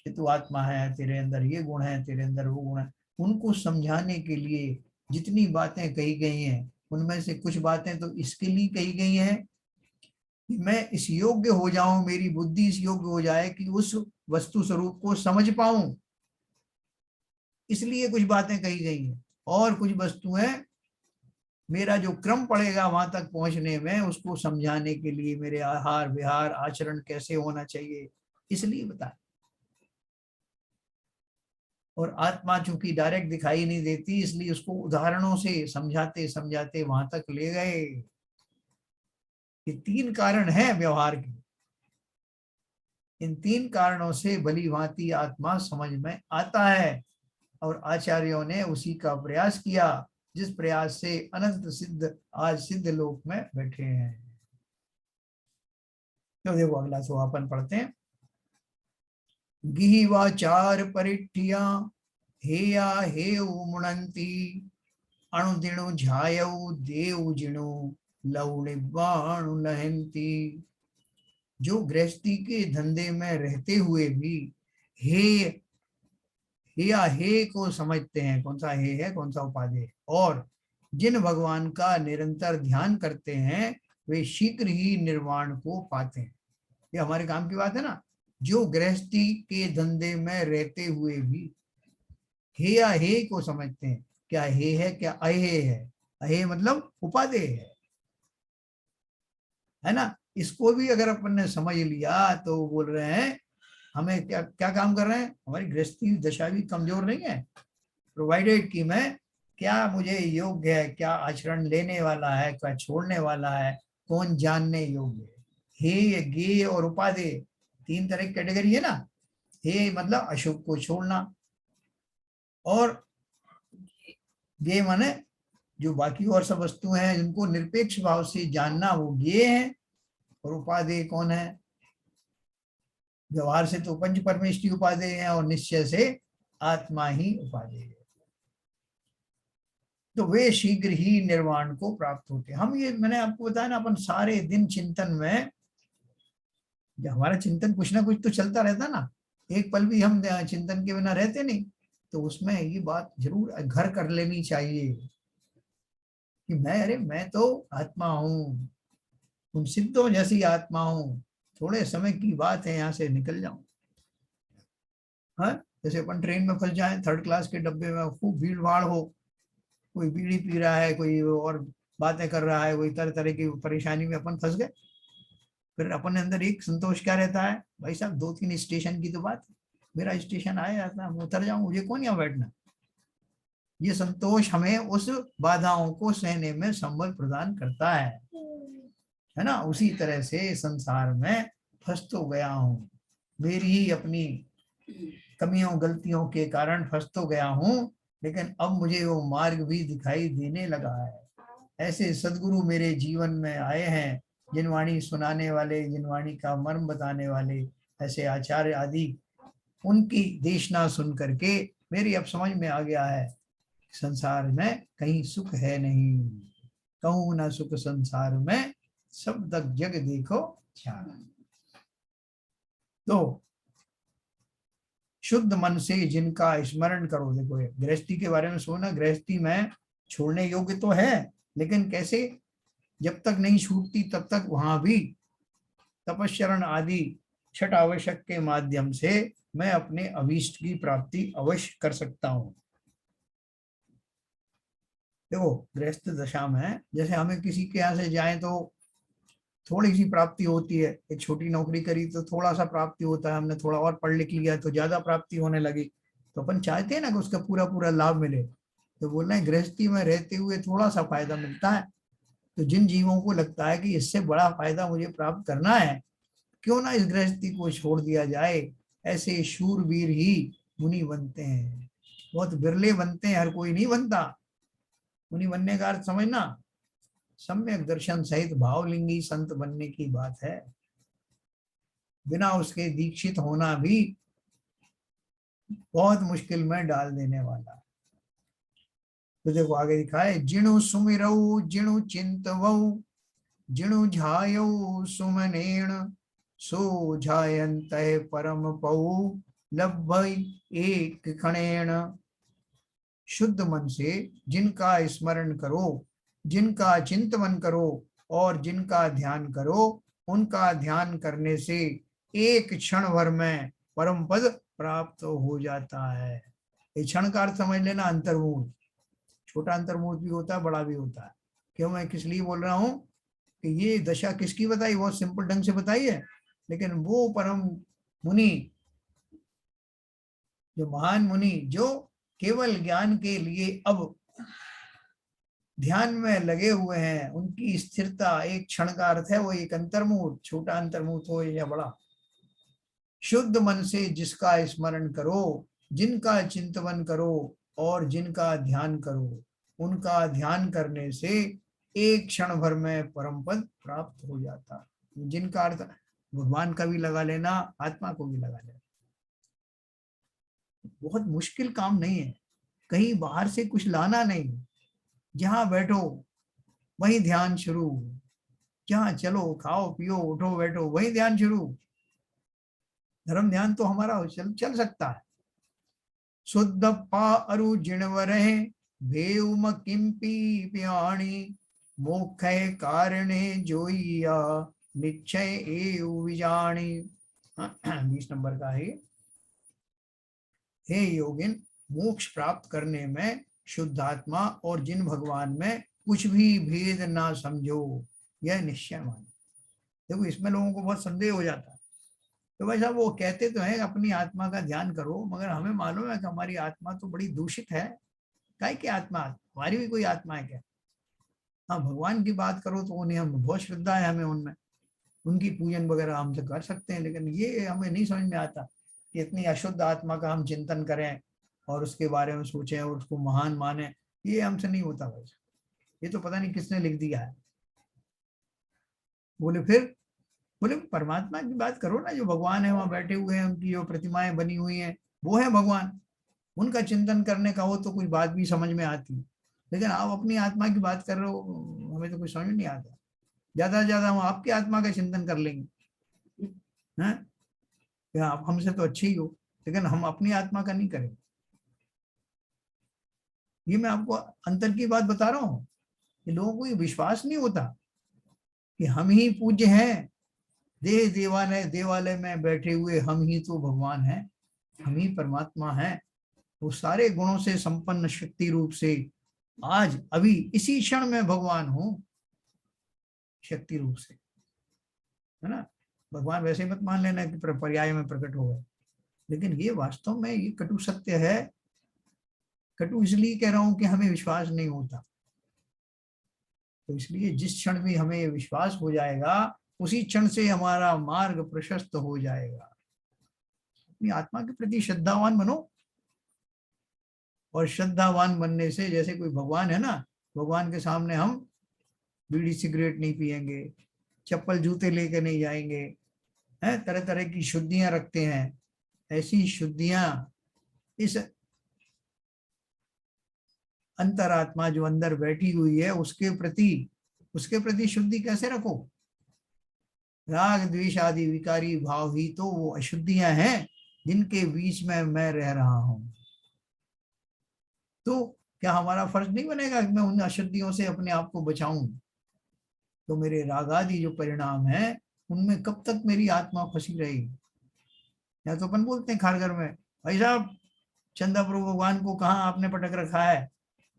कि तू आत्मा है, तेरे अंदर ये गुण है, तेरे अंदर वो गुण है। उनको समझाने के लिए जितनी बातें कही गई हैं उनमें से कुछ बातें तो इसके लिए कही गई हैं कि मैं इस योग्य हो जाऊं, मेरी बुद्धि इस योग्य हो जाए कि उस वस्तु स्वरूप को समझ पाऊं, इसलिए कुछ बातें कही गई हैं। और कुछ वस्तुएं मेरा जो क्रम पड़ेगा वहां तक पहुंचने में, उसको समझाने के लिए मेरे आहार विहार आचरण कैसे होना चाहिए, इसलिए बताया। और आत्मा चूंकि डायरेक्ट दिखाई नहीं देती, इसलिए उसको उदाहरणों से समझाते समझाते वहां तक ले गए। ये 3 कारण है व्यवहार के। इन 3 कारणों से भली भांति आत्मा समझ में आता है, और आचार्यों ने उसी का प्रयास किया, जिस प्रयास से अनंत सिद्ध आज सिद्ध लोक में बैठे हैं। तो देखो अगला सोहापन पढ़ते हैं। गिहिवाचार परिठिया हेया हेउ मुणंती, अणुदिणु झायऊ देव जिणु लौणिबाणु लहंती। जो गृहस्थी के धंधे में रहते हुए भी हे या हे को समझते हैं, कौन सा हे है, कौन सा उपाधि है, और जिन भगवान का निरंतर ध्यान करते हैं वे शीघ्र ही निर्वाण को पाते हैं। ये हमारे काम की बात है ना। जो गृहस्थी के धंधे में रहते हुए भी हे या हे को समझते हैं, क्या हे है क्या अहे है, अहे मतलब उपादेय है ना। इसको भी अगर अपन ने समझ लिया तो बोल रहे हैं हमें क्या क्या काम कर रहे हैं, हमारी गृहस्थी दशा भी कमजोर नहीं है, प्रोवाइडेड कि मैं क्या मुझे योग्य है, क्या आचरण लेने वाला है, क्या छोड़ने वाला है, कौन जानने योग्य है। हे गे और उपादेय 3 तरह की कैटेगरी है ना। हे मतलब अशुभ को छोड़ना, और गे माने जो बाकी और सब वस्तुएं हैं जिनको निरपेक्ष भाव से जानना, वो गे है। और उपादेय कौन है, व्यवहार से तो पंच परमेष्टि उपादेय है और निश्चय से आत्मा ही उपादेय है। तो वे शीघ्र ही निर्वाण को प्राप्त होते हैं। हम ये मैंने आपको बताया ना, अपन सारे दिन चिंतन में, जब हमारा चिंतन कुछ ना कुछ तो चलता रहता ना, एक पल भी हम चिंतन के बिना रहते नहीं, तो उसमें ये बात जरूर घर कर लेनी चाहिए कि मैं, अरे मैं तो आत्मा हूँ, तुम सिद्धों जैसी आत्मा हूँ, थोड़े समय की बात है यहाँ से निकल जाऊं। हाँ, जैसे अपन ट्रेन में फंस जाए, थर्ड क्लास के डब्बे में, खूब भीड़ भाड़ हो, कोई बीड़ी पी रहा है, कोई और बातें कर रहा है, कोई तरह तरह की परेशानी में अपन फंस गए। फिर अपने अंदर एक संतोष क्या रहता है, भाई साहब 2-3 स्टेशन की तो बात है, मेरा स्टेशन आया जाता है, मैं उतर जाऊं, मुझे कौन यहाँ बैठना। ये संतोष हमें उस बाधाओं को सहने में संबल प्रदान करता है ना। उसी तरह से संसार में फंस तो गया हूँ, मेरी ही अपनी कमियों गलतियों के कारण फंस तो गया हूँ, लेकिन अब मुझे वो मार्ग भी दिखाई देने लगा है। ऐसे सदगुरु मेरे जीवन में आए हैं, जिनवाणी सुनाने वाले, जिनवाणी का मर्म बताने वाले, ऐसे आचार्य आदि, उनकी देशना सुन करके मेरी अब समझ में आ गया है, संसार में कहीं सुख है नहीं, कहूँ ना सुख संसार में, सब तक जग देखो चार। तो शुद्ध मन से जिनका स्मरण करो, देखो गृहस्थी के बारे में सोना, गृहस्थी में छोड़ने योग्य तो है, लेकिन कैसे, जब तक नहीं छूटती तब तक वहां भी तपस्चरण आदि छठ आवश्यक के माध्यम से मैं अपने अभीष्ट की प्राप्ति अवश्य कर सकता हूं। देखो गृहस्थ दशा में जैसे हमें किसी के यहाँ से जाए तो थोड़ी सी प्राप्ति होती है, एक छोटी नौकरी करी तो थोड़ा सा प्राप्ति होता है, हमने थोड़ा और पढ़ लिख लिया तो ज्यादा प्राप्ति होने लगी, तो अपन चाहते हैं ना कि उसका पूरा पूरा लाभ मिले। तो बोलना है गृहस्थी में रहते हुए थोड़ा सा फायदा मिलता है, तो जिन जीवों को लगता है कि इससे बड़ा फायदा मुझे प्राप्त करना है, क्यों ना इस गृहस्थी को छोड़ दिया जाए, ऐसे शूरवीर ही मुनि बनते हैं। बहुत बिरले बनते हैं, हर कोई नहीं बनता। मुनि बनने का अर्थ समझना, सम्यक दर्शन सहित भावलिंगी संत बनने की बात है, बिना उसके दीक्षित होना भी बहुत मुश्किल में डाल देने वाला। तो देखो आगे लिखा है, जिणु सुमिरऊ जिणु चिंतवऊ जिणु झायऊ सुमनेण सो झायंत परम पऊ लभई एक क्षणेण। शुद्ध मन से जिनका स्मरण करो, जिनका चिंतन करो और जिनका ध्यान करो, उनका ध्यान करने से एक क्षण भर में परम पद प्राप्त हो जाता है। ये क्षण का अर्थ समझ लेना, अंतर्मुख, छोटा अंतर्मुख भी होता है, बड़ा भी होता है। क्यों, मैं किस लिए बोल रहा हूँ कि ये दशा किसकी बताई, बहुत सिंपल ढंग से बताई है, लेकिन वो परम मुनि, जो महान मुनि, जो केवल ज्ञान के लिए अब ध्यान में लगे हुए हैं, उनकी स्थिरता एक क्षण का अर्थ है, वो एक अंतर्मुख, छोटा अंतर्मुख हो या बड़ा। शुद्ध मन से जिसका स्मरण करो, जिनका चिंतन करो और जिनका ध्यान करो, उनका ध्यान करने से एक क्षण भर में परम पद प्राप्त हो जाता। जिनका अर्थ भगवान का भी लगा लेना, आत्मा को भी लगा लेना। बहुत मुश्किल काम नहीं है, कहीं बाहर से कुछ लाना नहीं, जहां बैठो वहीं ध्यान शुरू, जहां चलो खाओ पियो उठो बैठो वहीं ध्यान शुरू। धर्म ध्यान तो हमारा चल सकता है। शुद्ध पा अरु जिणवर भेउम किंपी प्याणी मोक्ष कारणे जोइया निश्चय एवं विजाणी। 20 नंबर का है। हे योगिन, मोक्ष प्राप्त करने में शुद्धात्मा और जिन भगवान में कुछ भी भेद ना समझो, यह निश्चय मानो। देखो इसमें लोगों को बहुत संदेह हो जाता है, तो भाई साहब वो कहते तो हैं अपनी आत्मा का ध्यान करो, मगर हमें मालूम है कि हमारी आत्मा तो बड़ी दूषित है। काय की आत्मा, हमारी भी कोई आत्मा है क्या? हाँ, भगवान की बात करो तो उन्हें हम बहुत श्रद्धा है हमें उनमें, उनकी पूजन वगैरह हम तो कर सकते हैं, लेकिन ये हमें नहीं समझ में आता कि इतनी अशुद्ध आत्मा का हम चिंतन करें और उसके बारे में सोचें और उसको महान माने, ये हमसे नहीं होता भाई। ये तो पता नहीं किसने लिख दिया है। बोले फिर, बोले परमात्मा की बात करो ना, जो भगवान है वहां बैठे हुए हैं, उनकी जो प्रतिमाएं बनी हुई हैं वो है भगवान, उनका चिंतन करने का हो तो कुछ बात भी समझ में आती। लेकिन आप अपनी आत्मा की बात कर रहे हो, हमें तो कुछ समझ नहीं आता। ज्यादा से ज्यादा हम आपकी आत्मा का चिंतन कर लेंगे, हैं, आप हमसे तो अच्छे ही हो, लेकिन हम अपनी आत्मा का नहीं करेंगे। ये मैं आपको अंतर की बात बता रहा हूँ कि लोगों को ये विश्वास नहीं होता कि हम ही पूज्य हैं, देवालय में बैठे हुए हम ही तो भगवान हैं। हम ही परमात्मा हैं, वो सारे गुणों से संपन्न शक्ति रूप से आज अभी इसी क्षण में भगवान हूं, शक्ति रूप से, है ना। भगवान वैसे मत मान लेना कि पर्याय में प्रकट हो गए, लेकिन ये वास्तव में ये कटु सत्य है। कटु इसलिए कह रहा हूं कि हमें विश्वास नहीं होता, तो इसलिए जिस क्षण भी हमें विश्वास हो जाएगा उसी क्षण से हमारा मार्ग प्रशस्त हो जाएगा। अपनी आत्मा के प्रति श्रद्धावान बनो, और श्रद्धावान बनने से, जैसे कोई भगवान है ना, भगवान के सामने हम बीड़ी सिगरेट नहीं पिएंगे, चप्पल जूते लेके नहीं जाएंगे, हैं, तरह तरह की शुद्धियां रखते हैं। ऐसी शुद्धियां इस अंतरात्मा जो अंदर बैठी हुई है उसके प्रति शुद्धि कैसे रखो। राग द्वेष आदि विकारी भाव ही तो वो अशुद्धियां हैं जिनके बीच में मैं रह रहा हूं। तो क्या हमारा फर्ज नहीं बनेगा कि मैं उन अशुद्धियों से अपने आप को बचाऊं। तो मेरे रागादि जो परिणाम है उनमें कब तक मेरी आत्मा फंसी रहेगी। या तो अपन बोलते हैं खारघर में, भाई साहब चंदा प्रभु भगवान को कहाँ आपने पटक रखा है,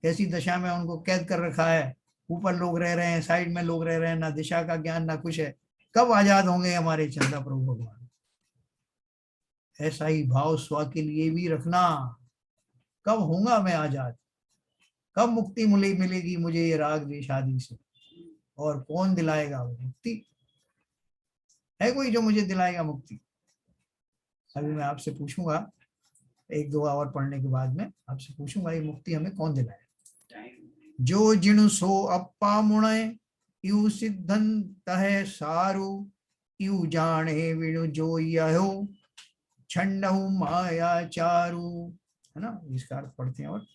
कैसी दशा में उनको कैद कर रखा है, ऊपर लोग रह रहे हैं, साइड में लोग रह रहे हैं, ना दिशा का ज्ञान ना कुछ है, कब आजाद होंगे हमारे चंदा प्रभु भगवान। ऐसा ही भाव स्व के लिए भी रखना, कब होऊंगा मैं आजाद, कब मुक्ति मिलेगी मुझे ये राग द्वेष आदि से, और कौन दिलाएगा वो मुक्ति। है कोई जो मुझे दिलाएगा मुक्ति। अभी मैं आपसे पूछूंगा, एक दो और पढ़ने के बाद में आपसे पूछूंगा ये मुक्ति हमें कौन दिलाए। जो जिनु सो अप्पा मुणे यू सिद्धन तह सारू, यू जाने विणु जो यहो छंडहु माया चारू, है ना। इसका अर्थ पढ़ते हैं। और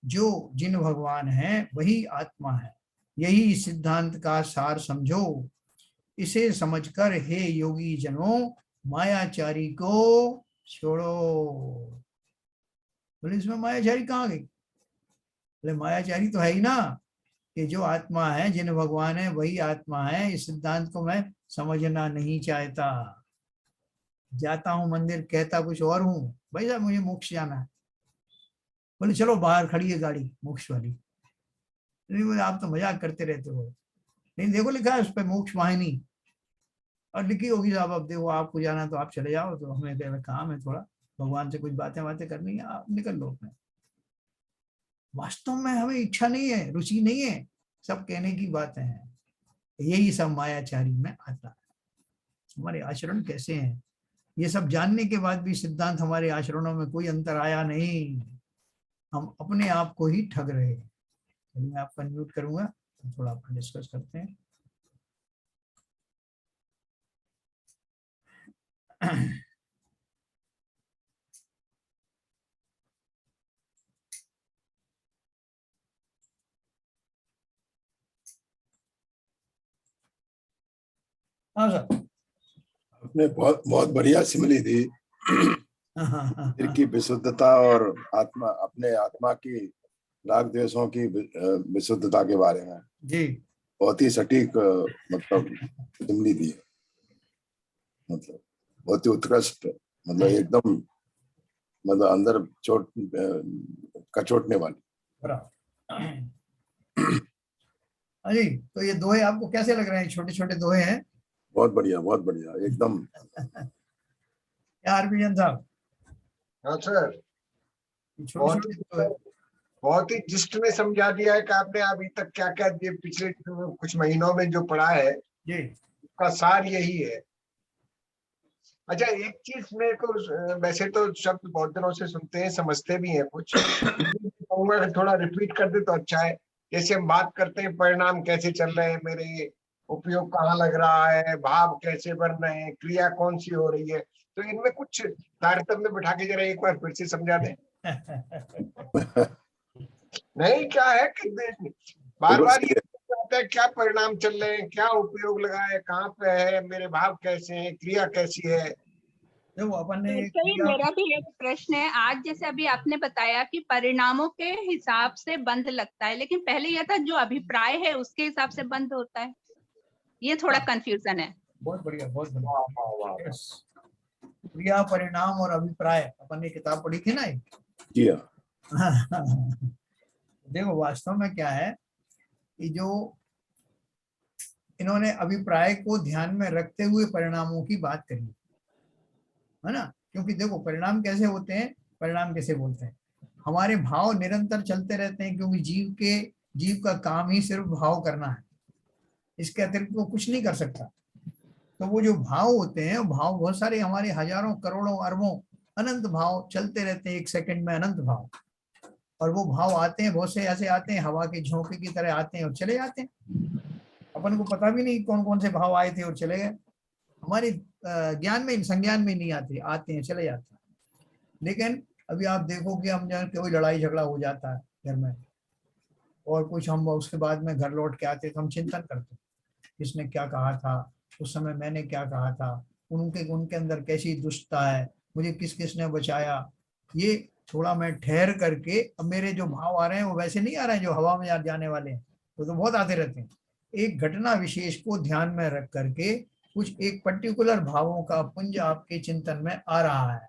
जो जिन भगवान है वही आत्मा है, यही सिद्धांत का सार समझो। इसे समझकर हे योगी जनों मायाचारी को छोड़ो। बोले इसमें मायाचारी कहाँ गई। बोले मायाचारी तो है ही ना, कि जो आत्मा है, जिन भगवान है वही आत्मा है। इस सिद्धांत को मैं समझना नहीं चाहता, जाता हूं मंदिर, कहता कुछ और हूं, भाई साहब मुझे मोक्ष जाना है। बोले चलो बाहर खड़ी है गाड़ी मोक्ष वाली। नहीं बोले आप तो मजाक करते रहते हो, नहीं देखो लिखा है उस पर मोक्ष वाहिनी, और लिखी होगी साहब, अब देखो आपको जाना तो आप चले जाओ, तो हमें काम है थोड़ा भगवान से कुछ बातें करनी है, आप निकल लो अपने। वास्तव में हमें इच्छा नहीं है, रुचि नहीं है, सब कहने की बातें हैं। यही सब मायाचारी में आता है। हमारे आचरण कैसे हैं ये सब जानने के बाद भी सिद्धांत हमारे आचरणों में कोई अंतर आया नहीं, हम अपने आप को ही ठग रहे हैं। मैं आपको अनम्यूट करूंगा तो थोड़ा अपन डिस्कस करते हैं। हाँ सर, आपने बहुत बहुत बढ़िया सिमली दी शरीर की विशुद्धता और आत्मा, अपने आत्मा की राग द्वेषों की विशुद्धता के बारे में जी बहुत ही सटीक मतलब सिमली दी, मतलब बहुत ही उत्कृष्ट, मतलब एकदम मतलब अंदर चोट कचोटने वाली। जी, तो ये दोहे आपको कैसे लग रहे हैं? छोटे छोटे दोहे हैं, बहुत बढ़िया एकदम। क्या हरभजन साहब? हाँ सर, बहुत ही जिस्ट में समझा दिया है कि आपने अभी तक क्या क्या पिछले कुछ महीनों में जो पढ़ा है जी, उसका सार यही है। अच्छा, एक चीज मेरे को, वैसे तो शब्द बहुत दिनों से सुनते हैं, समझते भी हैं कुछ, कहूंगा थोड़ा रिपीट कर दे तो अच्छा है। जैसे हम बात करते हैं परिणाम कैसे चल रहे हैं मेरे, उपयोग कहाँ लग रहा है, भाव कैसे बन रहे हैं, क्रिया कौन सी हो रही है, तो इनमें कुछ तारतम्य बिठा के जरा एक बार फिर से समझा दें। नहीं, क्या है कि बार बार ये आता है क्या परिणाम चल रहे हैं, क्या उपयोग लगा है, कहाँ पे है, मेरे भाव कैसे हैं, क्रिया कैसी है। मेरा भी एक प्रश्न है। आज जैसे अभी आपने बताया कि परिणामों के हिसाब से बंध लगता है, लेकिन पहले यह था जो अभिप्राय है उसके हिसाब से बंध होता है, ये थोड़ा कंफ्यूजन है। बहुत बढ़िया, बहुत बढ़िया। क्रिया, परिणाम और अभिप्राय, अपन ने किताब पढ़ी थी ना ये। जी हाँ। देखो वास्तव में क्या है कि जो इन्होंने अभिप्राय को ध्यान में रखते हुए परिणामों की बात करी है ना, क्योंकि देखो परिणाम कैसे होते हैं, परिणाम कैसे बोलते हैं, हमारे भाव निरंतर चलते रहते हैं, क्योंकि जीव का काम ही सिर्फ भाव करना है, इसके अतिरिक्त वो कुछ नहीं कर सकता। तो वो जो भाव होते हैं, वो भाव बहुत सारे, हमारे हजारों करोड़ों अरबों अनंत भाव चलते रहते हैं, एक सेकंड में अनंत भाव, और वो भाव आते हैं, बहुत से ऐसे आते हैं हवा के झोंके की तरह आते हैं और चले जाते हैं, अपन को पता भी नहीं कौन कौन से भाव आए थे और चले गए, हमारे ज्ञान में, संज्ञान में नहीं आते हैं चले जाते हैं। लेकिन अभी आप देखो कि हम जब कोई लड़ाई झगड़ा हो जाता है घर में और कुछ, हम उसके बाद में घर लौट के आते तो हम चिंतन करते हैं, किसने क्या कहा था उस समय, मैंने क्या कहा था, उनके अंदर कैसी दुष्टता है, मुझे किस किसने बचाया। ये थोड़ा मैं ठहर करके, अब मेरे जो भाव आ रहे हैं वो वैसे नहीं आ रहे हैं जो हवा में जाने वाले हैं, वो तो बहुत आते रहते हैं। एक घटना विशेष को ध्यान में रख करके कुछ एक पर्टिकुलर भावों का पुंज आपके चिंतन में आ रहा है,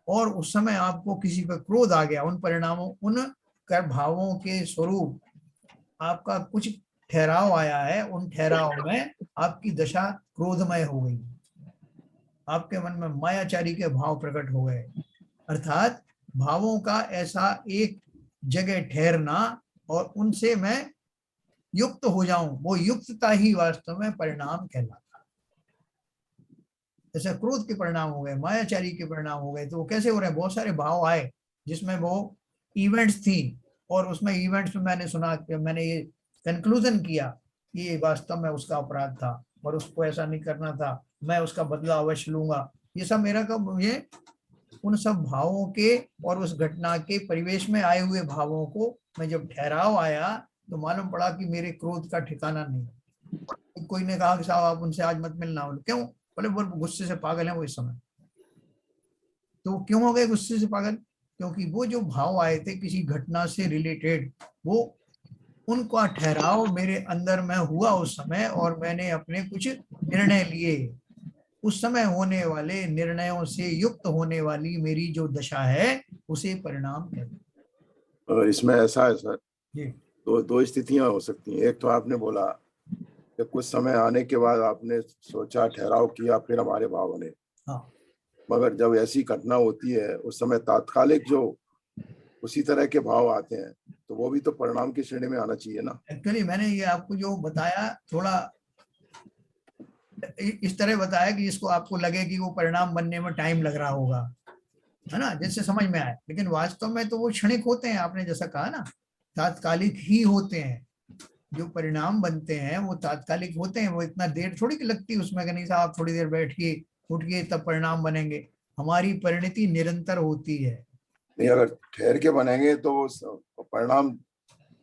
और उस समय आपको किसी पर क्रोध आ गया, उन परिणामों, उन कर भावों के स्वरूप आपका कुछ ठहराव आया है, उन ठहराव में आपकी दशा क्रोधमय हो गई, आपके मन में मायाचारी के भाव प्रकट हो गए, अर्थात भावों का ऐसा एक जगह ठहरना और उनसे मैं युक्त हो जाऊं, वो युक्तता ही वास्तव में परिणाम कहलाता है। जैसे क्रोध के परिणाम हो गए, मायाचारी के परिणाम हो गए, तो वो कैसे हो रहे हैं, बहुत सारे भाव आए जिसमें वो इवेंट्स थी, और उसमें इवेंट्स में मैंने सुना, मैंने ये कंक्लूजन किया कि ये वास्तव में उसका अपराध था और उसको ऐसा नहीं करना था, मैं उसका बदला अवश्य लूंगा। ये सब मेरा कब, ये उन सब भावों के और उस घटना के परिवेश में आए हुए भावों को मैं जब ठहराव आया तो मालूम पड़ा कि मेरे क्रोध का ठिकाना नहीं। कोई ने कहा कि साहब आप उनसे आज मत मिलना, बोले क्यों, बोले वो गुस्से से पागल है वो इस समय। तो क्यों हो गए गुस्से से पागल, क्योंकि वो जो भाव आए थे किसी घटना से रिलेटेड, वो उनका ठहराव मेरे अंदर में हुआ उस समय, और मैंने अपने कुछ निर्णय लिए, उस समय होने वाले निर्णयों से युक्त होने वाली मेरी जो दशा है उसे परिणाम कहते हैं। और इसमें ऐसा है सर, जी दो स्थितियां हो सकती हैं। एक तो आपने बोला कि कुछ समय आने के बाद आपने सोचा, ठहराव किया, फिर हमारे भाव बने। हाँ, मगर जब ऐसी घटना होती है उस समय तात्कालिक जो उसी तरह के भाव आते हैं, तो वो भी तो परिणाम की श्रेणी में आना चाहिए ना। एक्चुअली मैंने ये आपको जो बताया थोड़ा इस तरह बताया कि जिसको आपको लगे कि वो परिणाम बनने में टाइम लग रहा होगा, है ना, जिससे समझ में आए, लेकिन वास्तव में तो वो क्षणिक होते हैं, आपने जैसा कहा ना, तात्कालिक ही होते हैं। जो परिणाम बनते हैं वो तात्कालिक होते हैं, वो इतना देर थोड़ी लगती है उसमें कि नहीं साहब थोड़ी देर बैठिए उठिए तब परिणाम बनेंगे। हमारी परिणति निरंतर होती है। नहीं, अगर ठहर के बनेंगे तो वो परिणाम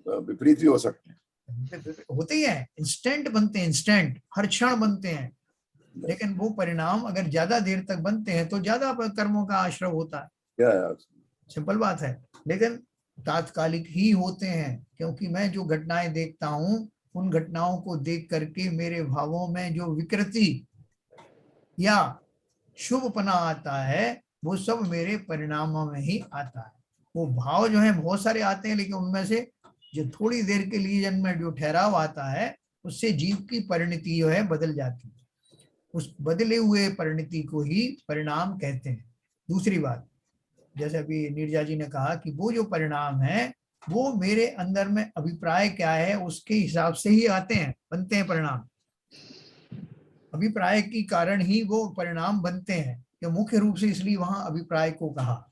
विपरीत भी हो सकते हैं। होते ही है, इंस्टेंट बनते हैं, इंस्टेंट हर क्षण बनते हैं, लेकिन वो परिणाम अगर ज्यादा देर तक बनते हैं तो ज्यादा कर्मों का आश्रय होता है, क्या सिंपल बात है। लेकिन तात्कालिक ही होते हैं, क्योंकि मैं जो घटनाएं देखता हूं उन घटनाओं को देख करके मेरे भावों में जो विकृति या शुभपना आता है वो सब मेरे परिणामों में ही आता है। वो भाव जो है बहुत सारे आते हैं, लेकिन उनमें से जो थोड़ी देर के लिए जिनमें जो ठहराव आता है उससे जीव की परिणति जो है बदल जाती है, उस बदले हुए परिणति को ही परिणाम कहते हैं। दूसरी बात, जैसे अभी नीरजा जी ने कहा कि वो जो परिणाम है वो मेरे अंदर में अभिप्राय क्या है उसके हिसाब से ही आते हैं, बनते हैं परिणाम। अभिप्राय के कारण ही वो परिणाम बनते हैं, कि मुख्य रूप से इसलिए वहां अभिप्राय को कहा।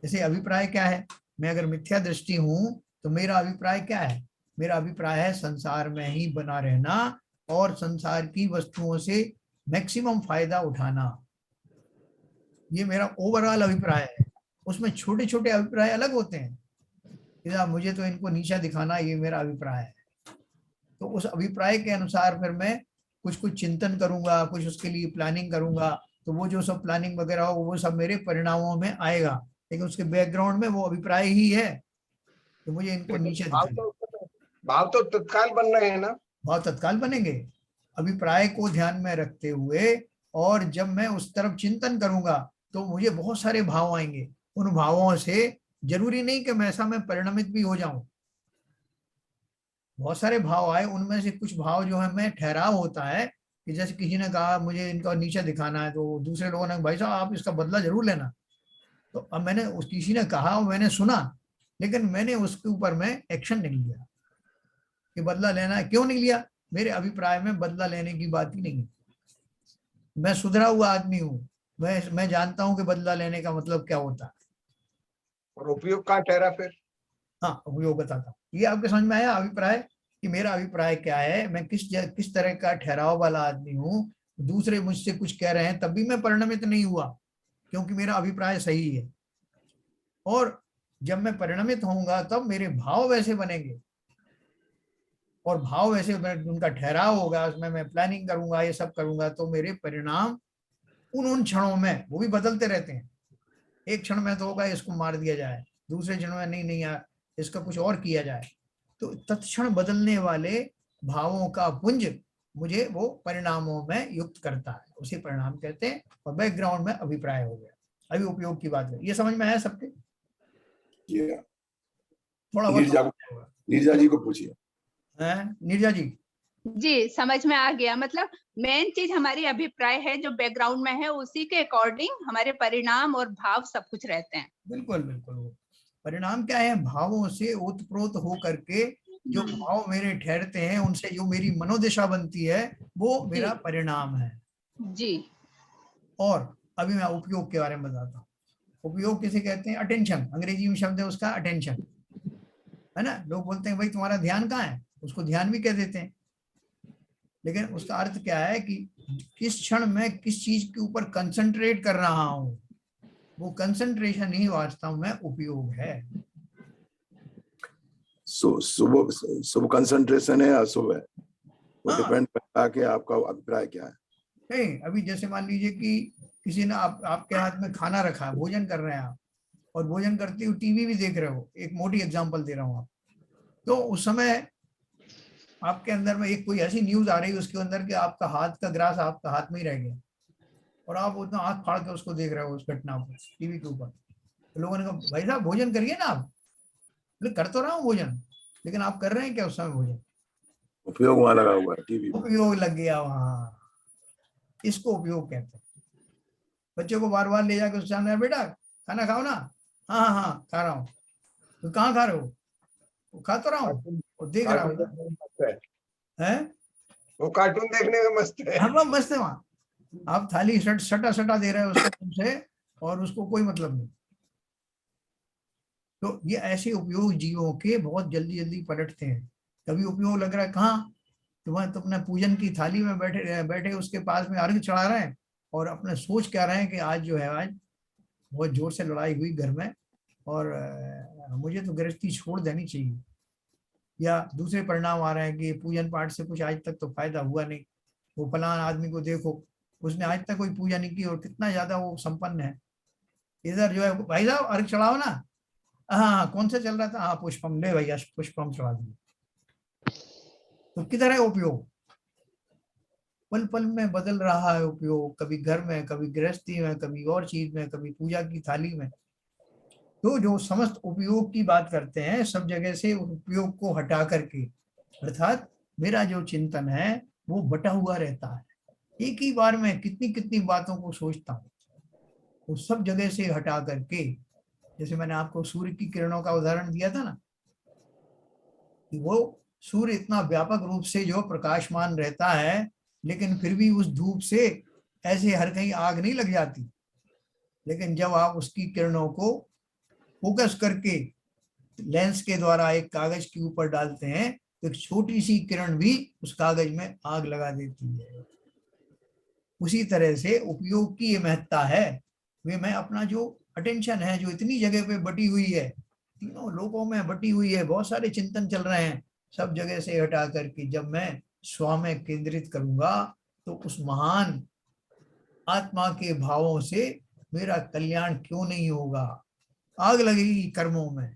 जैसे अभिप्राय क्या है, मैं अगर मिथ्या दृष्टि हूं तो मेरा अभिप्राय क्या है, मेरा अभिप्राय है संसार में ही बना रहना और संसार की वस्तुओं से मैक्सिमम फायदा उठाना, ये मेरा ओवरऑल अभिप्राय है। उसमें छोटे छोटे अभिप्राय अलग होते हैं, मुझे तो इनको नीचा दिखाना, ये मेरा अभिप्राय है। तो उस अभिप्राय के अनुसार फिर मैं कुछ कुछ चिंतन करूंगा, कुछ उसके लिए प्लानिंग करूंगा, तो वो जो सब प्लानिंग वगैरह हो वो सब मेरे परिणामों में आएगा, लेकिन उसके बैकग्राउंड में वो अभिप्राय ही है, तो मुझे इनको नीचे दिखाना। भाव तो तत्काल बन रहे हैं ना, भाव तत्काल बनेंगे, अभिप्राय को ध्यान में रखते हुए और जब मैं उस तरफ चिंतन करूंगा तो मुझे बहुत सारे भाव आएंगे। उन भावों से जरूरी नहीं कि मैं परिणमित भी हो जाऊं। बहुत सारे भाव आए, उनमें से कुछ भाव जो है मैं ठहराव होता है कि जैसे किसी ने कहा मुझे इनका नीचा दिखाना है, तो दूसरे लोगों ने भाई साहब आप इसका बदला जरूर लेना। तो अब मैंने उस किसी ने कहा और मैंने सुना, लेकिन मैंने उसके ऊपर में एक्शन नहीं लिया कि बदला लेना है। क्यों नहीं लिया? मेरे अभिप्राय में बदला लेने की बात ही नहीं है। मैं सुधरा हुआ आदमी हूँ, मैं जानता हूँ कि बदला लेने का मतलब क्या होता है। और उपयोग कहाँ ठहरा फिर? हाँ, उपयोग बताता हूँ। ये आपके समझ में आया अभिप्राय कि मेरा अभिप्राय क्या है, मैं किस तरह का ठहराव वाला आदमी हूँ। दूसरे मुझसे कुछ कह रहे हैं तब भी मैं परिणमित नहीं हुआ, क्योंकि मेरा अभिप्राय सही है। और जब मैं परिणमित होऊंगा तब मेरे भाव वैसे बनेंगे, और भाव वैसे उनका ठहराव होगा, उसमें मैं प्लानिंग करूंगा, ये सब करूंगा, तो मेरे परिणाम उन क्षणों में वो भी बदलते रहते हैं। एक क्षण में तो होगा इसको मार दिया जाए, दूसरे क्षण में नहीं यार इसका कुछ और किया जाए। तो तत्क्षण बदलने वाले भावों का पुंज मुझे वो परिणामों में युक्त करता है, उसी परिणाम कहते हैं। और बैकग्राउंड में अभिप्राय हो गया। अभी उपयोग की बात है, ये समझ में आया सबके? थोड़ा बहुत नीरजा जी को पूछिए। नीरजा जी। जी, समझ में आ गया। मतलब मेन चीज हमारी अभिप्राय है जो बैकग्राउंड में है, उसी के अकॉर्डिंग हमारे परिणाम और भाव सब कुछ रहते हैं। बिल्कुल बिल्कुल। वो परिणाम क्या है? भावों से ओतप्रोत हो करके जो भाव मेरे ठहरते हैं, उनसे जो मेरी मनोदशा बनती है, वो मेरा परिणाम है जी। और अभी मैं उपयोग के बारे में बताता हूँ। उपयोग किसे कहते हैं? अटेंशन। अंग्रेजी में शब्द है उसका अटेंशन, है ना। लोग बोलते हैं भाई तुम्हारा ध्यान कहाँ है, उसको ध्यान भी कह देते हैं। लेकिन उसका अर्थ क्या है कि किस क्षण में किस चीज के ऊपर कंसंट्रेट कर रहा हूं, वो कंसंट्रेशन ही वास्तव में उपयोग है। शुभ कंसंट्रेशन है या शुभ है, वो डिपेंड करता है कि आपका अभिप्राय क्या है। नहीं, अभी जैसे मान लीजिए कि किसी ने आपके हाथ में खाना रखा है, भोजन कर रहे हैं आप, और भोजन करते हुए टीवी भी देख रहे हो, एक मोटी एग्जांपल दे रहा हूँ आप, तो उस समय आपके अंदर में एक कोई ऐसी न्यूज आ रही है उसके अंदर कि आपका हाथ का ग्रास आपका हाथ में ही रह गया, और आप उतना हाथ फाड़ के उसको देख रहे हो उस घटना को टीवी के ऊपर। तो लोगों ने कहा भाई साहब भोजन करिए ना आप। बोले कर तो रहा हूँ भोजन, लेकिन आप कर रहे हैं क्या उस समय भोजन? उपयोग वहां लगा हुआ है, टीवी उपयोग लग गया वहां, इसको उपयोग कहते हैं। बच्चों को बार बार ले जाकर उस सामने, बेटा खाना खाओ ना, हाँ हाँ हाँ खा रहा हूँ। तो कहाँ खा रहे हो? वो खा तो रहा हूँ और देख रहा हूँ है। वो कार्टून देखने में मस्त है। हाँ मस्त है वहां, आप थाली सटा सटा दे रहे हो उसको तुमसे, और उसको कोई मतलब नहीं। तो ये ऐसे उपयोग जीवों के बहुत जल्दी जल्दी पलटते हैं। कभी उपयोग लग रहा है कहाँ, तुमने पूजन की थाली में बैठे बैठे उसके पास में अर्घ चढ़ा रहे हैं, और अपने सोच क्या रहे हैं कि आज जो है आज बहुत जोर से लड़ाई हुई घर में, और मुझे तो गृहस्थी छोड़ देनी चाहिए। या दूसरे परिणाम आ रहे हैं कि पूजन पाठ से कुछ आज तक तो फायदा हुआ नहीं, वो फलान आदमी को देखो उसने आज तक कोई पूजा नहीं की और कितना ज्यादा वो संपन्न है। इधर जो है भाई साहब अर्घ चढ़ाओ ना, हाँ कौन सा चल रहा था, हाँ पुष्पम, ले भैया पुष्पम चढ़ा दिए। तो किधर है उपयोग? पल पल में बदल रहा है उपयोग, कभी घर में, कभी गृहस्थी में, कभी और चीज में, कभी पूजा की थाली में। तो जो समस्त उपयोग की बात करते हैं, सब जगह से उपयोग को हटा करके, अर्थात मेरा जो चिंतन है वो बटा हुआ रहता है। एक ही बार में कितनी कितनी बातों को सोचता हूँ, वो सब जगह से हटा करके, जैसे मैंने आपको सूर्य की किरणों का उदाहरण दिया था ना, कि वो सूर्य इतना व्यापक रूप से जो प्रकाशमान रहता है, लेकिन फिर भी उस धूप से ऐसे हर कहीं आग नहीं लग जाती। लेकिन जब आप उसकी किरणों को फोकस करके लेंस के द्वारा एक कागज के ऊपर डालते हैं, तो एक छोटी सी किरण भी उस कागज में आग लगा देती है। उसी तरह से उपयोग की ये महत्ता है। वे मैं अपना जो अटेंशन है, जो इतनी जगह पे बटी हुई है, तीनों लोकों में बटी हुई है, बहुत सारे चिंतन चल रहे हैं, सब जगह से हटा करके जब मैं स्व में केंद्रित करूंगा, तो उस महान आत्मा के भावों से मेरा कल्याण क्यों नहीं होगा। आग लगेगी कर्मों में।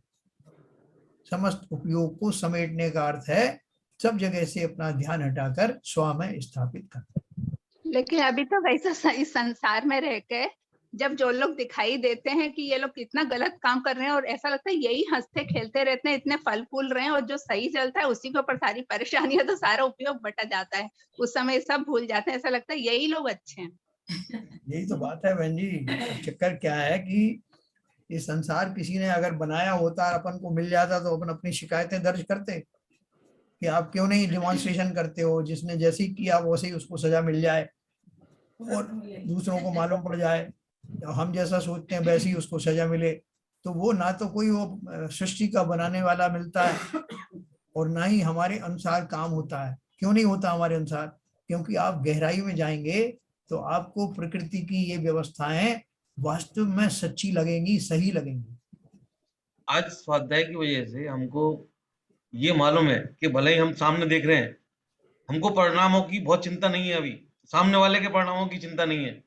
समस्त उपयोग को समेटने का अर्थ है सब जगह से अपना ध्यान हटाकर स्व में स्थापित करना। लेकिन अभी तो वैसा इस संसार में रह के जब जो लोग दिखाई देते हैं कि ये लोग कितना गलत काम कर रहे हैं और ऐसा लगता है यही हंसते खेलते रहते हैं, इतने फल फूल रहे हैं, और जो सही चलता है उसी के ऊपर सारी परेशानियां, तो सारा उपयोग बटा जाता है, उस समय सब भूल जाते हैं, ऐसा लगता है यही लोग अच्छे हैं। यही तो बात है बहन जी। चक्कर क्या है कि ये संसार किसी ने अगर बनाया होता, अपन को मिल जाता, तो अपन अपनी शिकायतें दर्ज करते कि आप क्यों नहीं डिमॉन्स्ट्रेशन करते हो, जिसने जैसे ही किया वैसे ही उसको सजा मिल जाए और दूसरों को मालूम पड़ जाए, हम जैसा सोचते हैं वैसे ही उसको सजा मिले। तो वो ना तो कोई वो सृष्टि का बनाने वाला मिलता है और ना ही हमारे अनुसार काम होता है। क्यों नहीं होता हमारे अनुसार? क्योंकि आप गहराई में जाएंगे तो आपको प्रकृति की ये व्यवस्थाएं वास्तव में सच्ची लगेंगी, सही लगेंगी। आज स्वाध्याय की वजह से हमको ये मालूम है कि भले ही हम सामने देख रहे हैं, हमको परिणामों की बहुत चिंता नहीं है। अभी सामने वाले के परिणामों की चिंता नहीं है।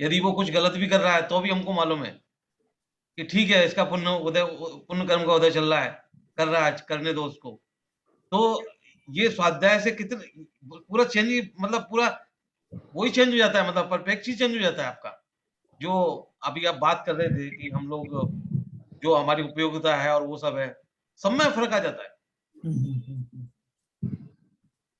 यदि वो कुछ गलत भी कर रहा है तो भी हमको मालूम है कि ठीक है, इसका पुण्य कर्म का उदय चल रहा है, कर रहा है, करने दो उसको। तो ये स्वाध्याय से कितने पूरा चेंज, मतलब पूरा वही चेंज हो जाता है, मतलब परफेक्ट ही चेंज हो जाता है आपका। जो अभी आप बात कर रहे थे कि हम लोग जो हमारी उपयोगिता है और वो सब है, सब में फर्क आ जाता है।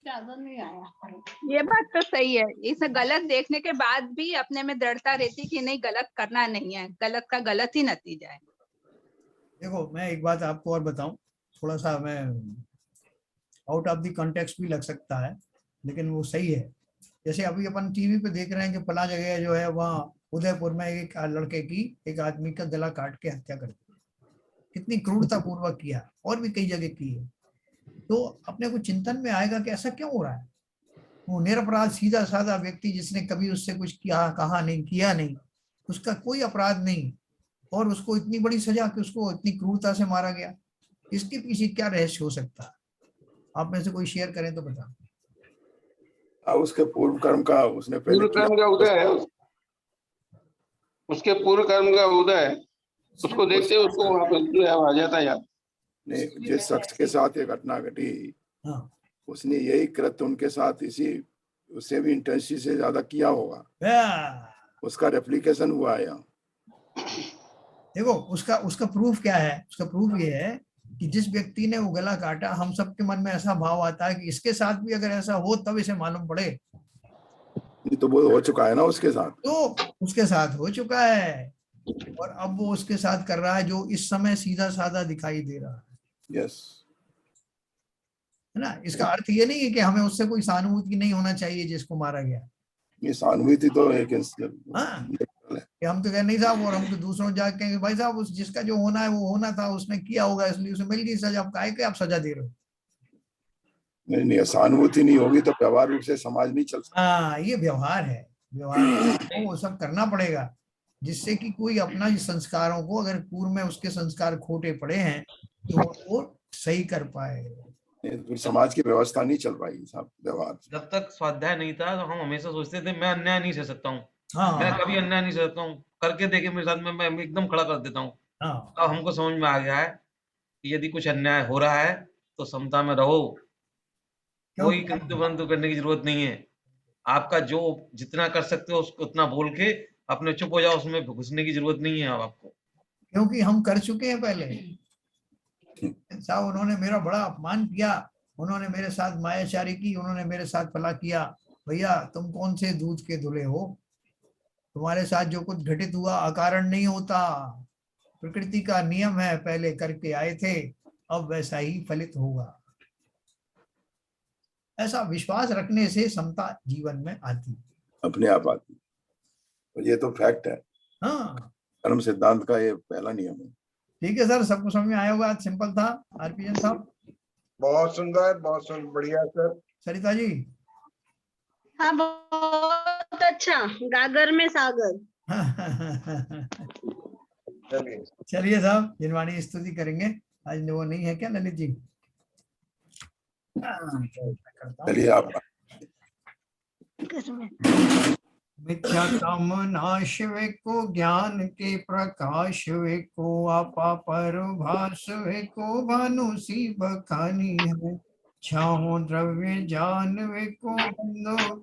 ज्यादा नहीं आया। ये बात तो सही है, इसे गलत देखने के बाद भी अपने में दृढ़ता रहती कि नहीं, गलत करना नहीं है, गलत का गलत ही नतीजा है। देखो मैं एक बात आपको और बताऊं, थोड़ा सा मैं आउट ऑफ द कॉन्टेक्स्ट भी लग सकता है लेकिन वो सही है। जैसे अभी अपन टीवी पे देख रहे हैं कि फला जगह जो है वहाँ उदयपुर में एक लड़के की, एक आदमी का गला काट के हत्या कर दी। कितनी क्रूरता पूर्वक किया, और भी कई जगह की है। तो अपने को चिंतन में आएगा कि ऐसा क्यों हो रहा है। वो निरपराध सीधा साधा व्यक्ति जिसने कभी उससे कुछ किया कहा नहीं, किया नहीं, उसका कोई अपराध नहीं, और उसको इतनी बड़ी सजा कि उसको इतनी क्रूरता से मारा गया। इसके पीछे क्या रहस्य हो सकता है? आप में से कोई शेयर करें तो बताओ। उसके पूर्व कर्म का उसने पहले पूर्व कर्म का उदय है, उसके पूर्व कर्म का उदय है, उसको देखते हुए उसको वहां पर आ जाता है याद। नहीं, जिस शख्स के साथ ये घटना घटी, हाँ, उसने यही कृत्य उनके साथ इसी उससे भी इंटेंसिटी से ज्यादा किया होगा। उसका रेप्लिकेशन हुआ है यहाँ। देखो उसका उसका प्रूफ क्या है? उसका प्रूफ ये है कि जिस व्यक्ति ने वो गला काटा, हम सबके मन में ऐसा भाव आता है कि इसके साथ भी अगर ऐसा हो तब इसे मालूम पड़े। तो वो हो चुका है ना उसके साथ, तो उसके साथ हो चुका है और अब वो उसके साथ कर रहा है जो इस समय सीधा साधा दिखाई दे रहा है। यस, है ना? इसका अर्थ ये नहीं है कि हमें उससे कोई सहानुभूति नहीं होना चाहिए जिसको मारा गया। ये सहानुभूति तो एक हाँ, कि हम तो कह नहीं साहब, और हम तो दूसरों जाके कहेंगे भाई साहब उस जिसका जो होना है वो होना था, उसने किया होगा इसलिए उसे मिल गई सजा, आप काहे के आप सजा दे रहे हो? नहीं, सहानुभूति नहीं होगी तो व्यवहार रूप से समाज नहीं चल सकता। हाँ, ये व्यवहार है। व्यवहार को वो सब करना पड़ेगा जिससे कि कोई अपना इस संस्कारों को, अगर पूर्व में उसके संस्कार खोटे पड़े हैं तो वो सही कर पाए। नहीं तो फिर समाज की व्यवस्था नहीं चल पाएगी साहब व्यवहार। जब तक स्वाध्याय नहीं था तो हम हमेशा सोचते थे मैं अन्याय नहीं सह सकता हूँ, हाँ, मैं कभी अन्याय नहीं सह सकता हूँ, करके देखे मेरे साथ में, मैं एकदम खड़ा कर देता हूँ। हाँ, अब हमको समझ में आ गया है कि यदि कुछ अन्याय हो रहा है तो समता में रहो, कोई कृत्य बंद करने की जरूरत नहीं है। आपका जो जितना कर सकते हो उसको उतना बोल के अपने चुप हो जाओ, उसमें घुसने की जरूरत नहीं है अब आपको। क्योंकि हम कर चुके हैं पहले साहब। उन्होंने मेरा बड़ा अपमान किया, उन्होंने मेरे साथ मायाचारी की, उन्होंने मेरे साथ फला किया। भैया तुम कौन से दूध के धुले हो? तुम्हारे साथ जो कुछ घटित हुआ अकारण नहीं होता, प्रकृति का नियम है, पहले करके आए थे अब वैसा ही फलित होगा। ऐसा विश्वास रखने से समता जीवन में आती, अपने आप आती, और ये तो फैक्ट है। हाँ, कर्म सिद्धांत का ये पहला नियम है। ठीक है सर, सबको समझ में आया होगा। आज सिंपल था। आरपीएन साहब बहुत सुंदर, बहुत सुंदर, बढ़िया सर। सरिता जी? हाँ बहुत अच्छा, गागर में सागर। चलिए चलिए साहब, जिनवाणी स्तुति करेंगे। आज वो नहीं है क्या ललित जी? चलिए आप। मिथ्या कामनाश वे को, ज्ञान के प्रकाश वे को, आपा पर भास वे को, भानु सी बखानी है। छाओ द्रव्य जानवे को, बंधो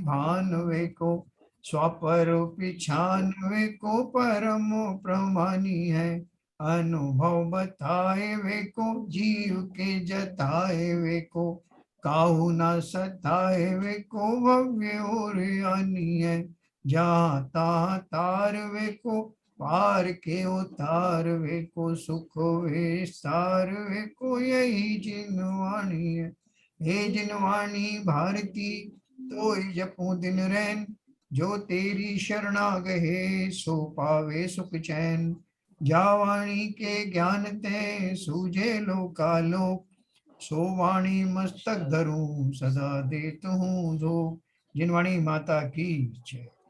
भानवे को, स्वरूपी छानवे को परम प्रमानी है। अनुभव बताए वे को, जीव के जताए वे को, काहू न सताए वे को, भव्य और यानी है। जहाँ तहाँ तार वे को, पार के उतार वे को, सुख विस्तार वे को, यही जिनवाणी है। हे जिनवाणी भारती, तो जपू दिन रैन, जो तेरी शरणागहे सो पावे सुख चैन। जावाणी के ज्ञान ते सूझे लोकालोक, सो वाणी मस्तक धरूं सदा देत हूँ जो। जिनवाणी माता की जय।